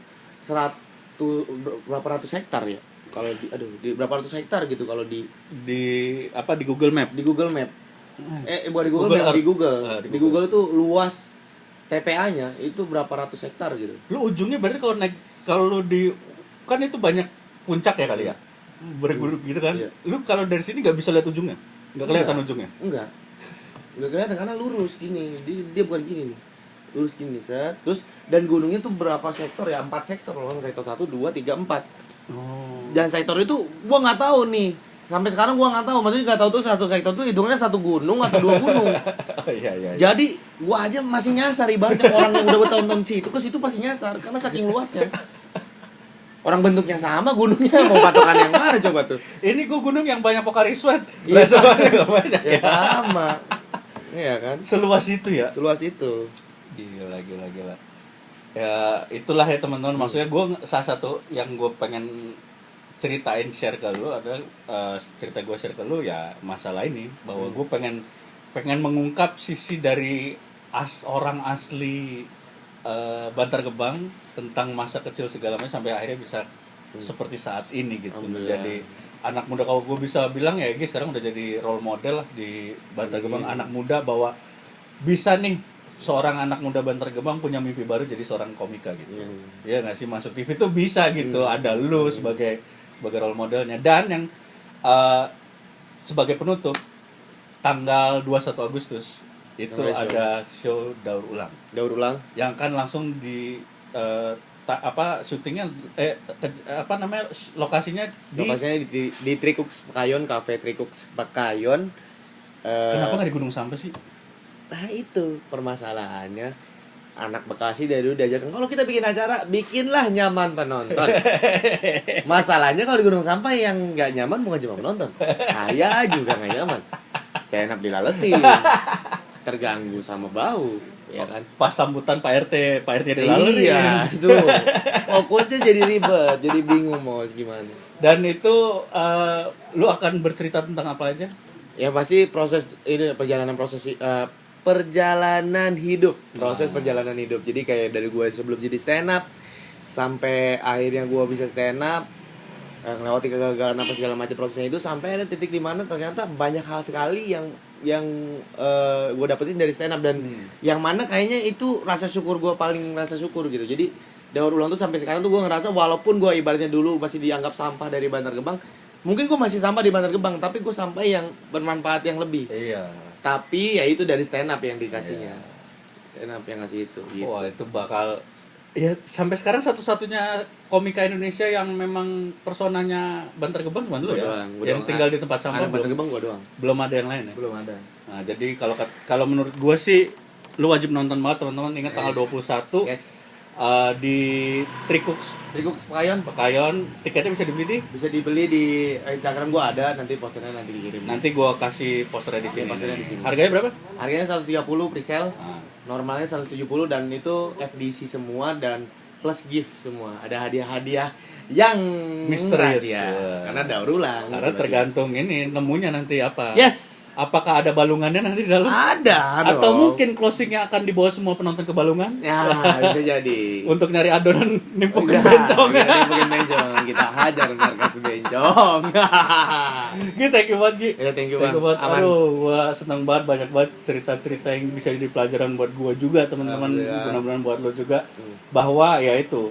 berapa ratus hektar ya. Kalau di berapa ratus hektar gitu kalau di Google Map. Di Google Map. Bukan di Google Map, di Google. Di Google itu luas TPA-nya itu berapa ratus hektar gitu. Lu ujungnya berarti kalau lu kan itu banyak puncak ya kali ya. Berguruk gitu kan. Iya. Lu kalau dari sini nggak bisa lihat ujungnya. Nggak kelihatan ujungnya. Enggak kelihatan karena lurus gini. Dia bukan gini nih. Lurus gini set. Terus dan gunungnya tuh berapa sektor ya? 4 sektor loh. Sektor 1, 2, 3, 4. Dan sektor itu gua nggak tahu nih. Sampai sekarang gua nggak tahu. Maksudnya nggak tahu tuh satu sektor tuh hitungannya satu gunung atau 2 gunung. Iya. Jadi gua aja masih nyasar, ibaratnya orang yang udah bertahun-tahun situ ke situ pasti nyasar karena saking luasnya. Orang bentuknya sama, gunungnya mau patokan yang mana coba tuh? Ini gua gunung yang banyak Pocari Sweat. Iya, banyak ya sama. Iya kan? Seluas itu ya. Seluas itu. Gila. Ya itulah ya teman-teman, maksudnya gue salah satu yang gue pengen ceritain share ke lu adalah cerita gue share ke lu ya masalah ini, bahwa gue pengen mengungkap sisi dari orang asli Bantar Gebang tentang masa kecil segala macam sampai akhirnya bisa seperti saat ini gitu, menjadi anak muda. Kalau gue bisa bilang ya guys, sekarang udah jadi role model lah di Bantar Gebang, anak muda, bahwa bisa nih seorang anak muda Bantar Gebang punya mimpi baru jadi seorang komika gitu. Iya nggak sih, masuk TV tuh bisa gitu. Ada lu sebagai role modelnya. Dan yang sebagai penutup tanggal 21 Agustus itu ada show daur ulang. Yang kan langsung di syutingnya lokasinya di Trikux Pekayon, Cafe Trikux Pekayon. Kenapa nggak di gunung sampah sih? Nah itu permasalahannya, anak Bekasi dari dulu diajarkan kalau kita bikin acara bikinlah nyaman penonton. Masalahnya kalau di gunung sampah yang nggak nyaman bukan cuma penonton, saya juga nggak nyaman. Stand up dilaletin, terganggu sama bau, ya kan? Pas sambutan Pak RT dilalui. Iya, itu fokusnya jadi ribet, jadi bingung mau gimana. Dan itu lu akan bercerita tentang apa aja? Ya pasti proses ini perjalanan hidup, proses perjalanan hidup. Jadi kayak dari gue sebelum jadi stand up sampai akhirnya gue bisa stand up, melewati kegagalan apa segala macam prosesnya itu, sampai ada titik di mana ternyata banyak hal sekali yang gue dapetin dari stand up, dan yang mana kayaknya itu rasa syukur gitu. Jadi daur ulang tuh sampai sekarang tuh gue ngerasa walaupun gue ibaratnya dulu masih dianggap sampah dari Bantar Gebang, mungkin gue masih sampah di Bantar Gebang, tapi gue sampai yang bermanfaat yang lebih. Iya. Tapi ya itu dari stand up yang dikasihnya. Stand up yang ngasih itu gitu. Wah, itu bakal ya sampai sekarang satu-satunya komika Indonesia yang memang personanya Bantar Gebang cuma lu Gua ya. doang, gua Yang doang. tinggal di tempat sampah Ada Bantar Gebang gue doang. belum ada yang lain ya. Belum ada. Nah, jadi kalau menurut gue sih lu wajib nonton banget teman-teman. Ingat tanggal 21 Yes. Di Trikuks Trikuk Pekayon Pekayon. Tiketnya bisa dibeli bisa dibeli di Instagram gue ada, nanti posternya nanti dikirim. nanti gue kasih posternya di sini. Posternya di sini. Harganya berapa? Harganya 130 pre-sale, Nah, normalnya 170, dan itu FDC semua dan plus gift semua. Ada hadiah-hadiah yang Misterius. rahasia. Karena daur ulang. karena tergantung ini nemunya nanti apa. Yes. Apakah ada balungannya nanti di dalam? Ada Atau dong. mungkin closingnya akan dibawa semua penonton ke balungan Ya, bisa jadi. untuk nyari adonan nimpukin Udah, bencong. kita nimpukin bencong, kita hajar markas bencong. Gitu, thank you banget Gi. Ya, thank you, Thank you Bang. banget. Aman. Aduh, gua senang banget, banyak banget cerita-cerita yang bisa jadi pelajaran buat gua juga, teman-teman. Alhamdulillah. Mudah-mudahan buat lo juga. Bahwa ya itu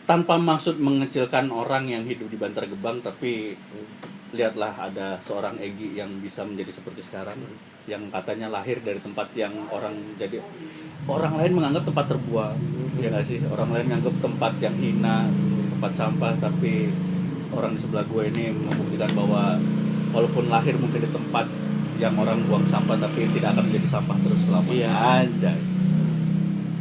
tanpa maksud mengecilkan orang yang hidup di Bantar Gebang, tapi lihatlah ada seorang Egi yang bisa menjadi seperti sekarang, yang katanya lahir dari tempat yang orang lain menganggap tempat terbuang, ya nggak sih? Orang lain menganggap tempat yang hina, tempat sampah, tapi orang di sebelah gue ini membuktikan bahwa walaupun lahir mungkin di tempat yang orang buang sampah, tapi tidak akan menjadi sampah terus selamanya. Iya. Anjay.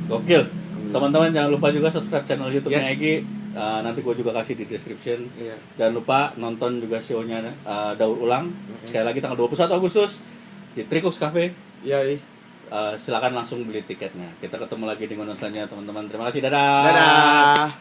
Gokil. Teman-teman jangan lupa juga subscribe channel YouTube-nya Yes. Egi. Nanti gue juga kasih di description. Iya. Jangan lupa nonton juga show-nya daur ulang. Sekali lagi tanggal 21 Agustus di Trikuks Cafe. Iya. Silakan langsung beli tiketnya. Kita ketemu lagi di ngono selanjutnya teman-teman. Terima kasih. Dadah. Dadah.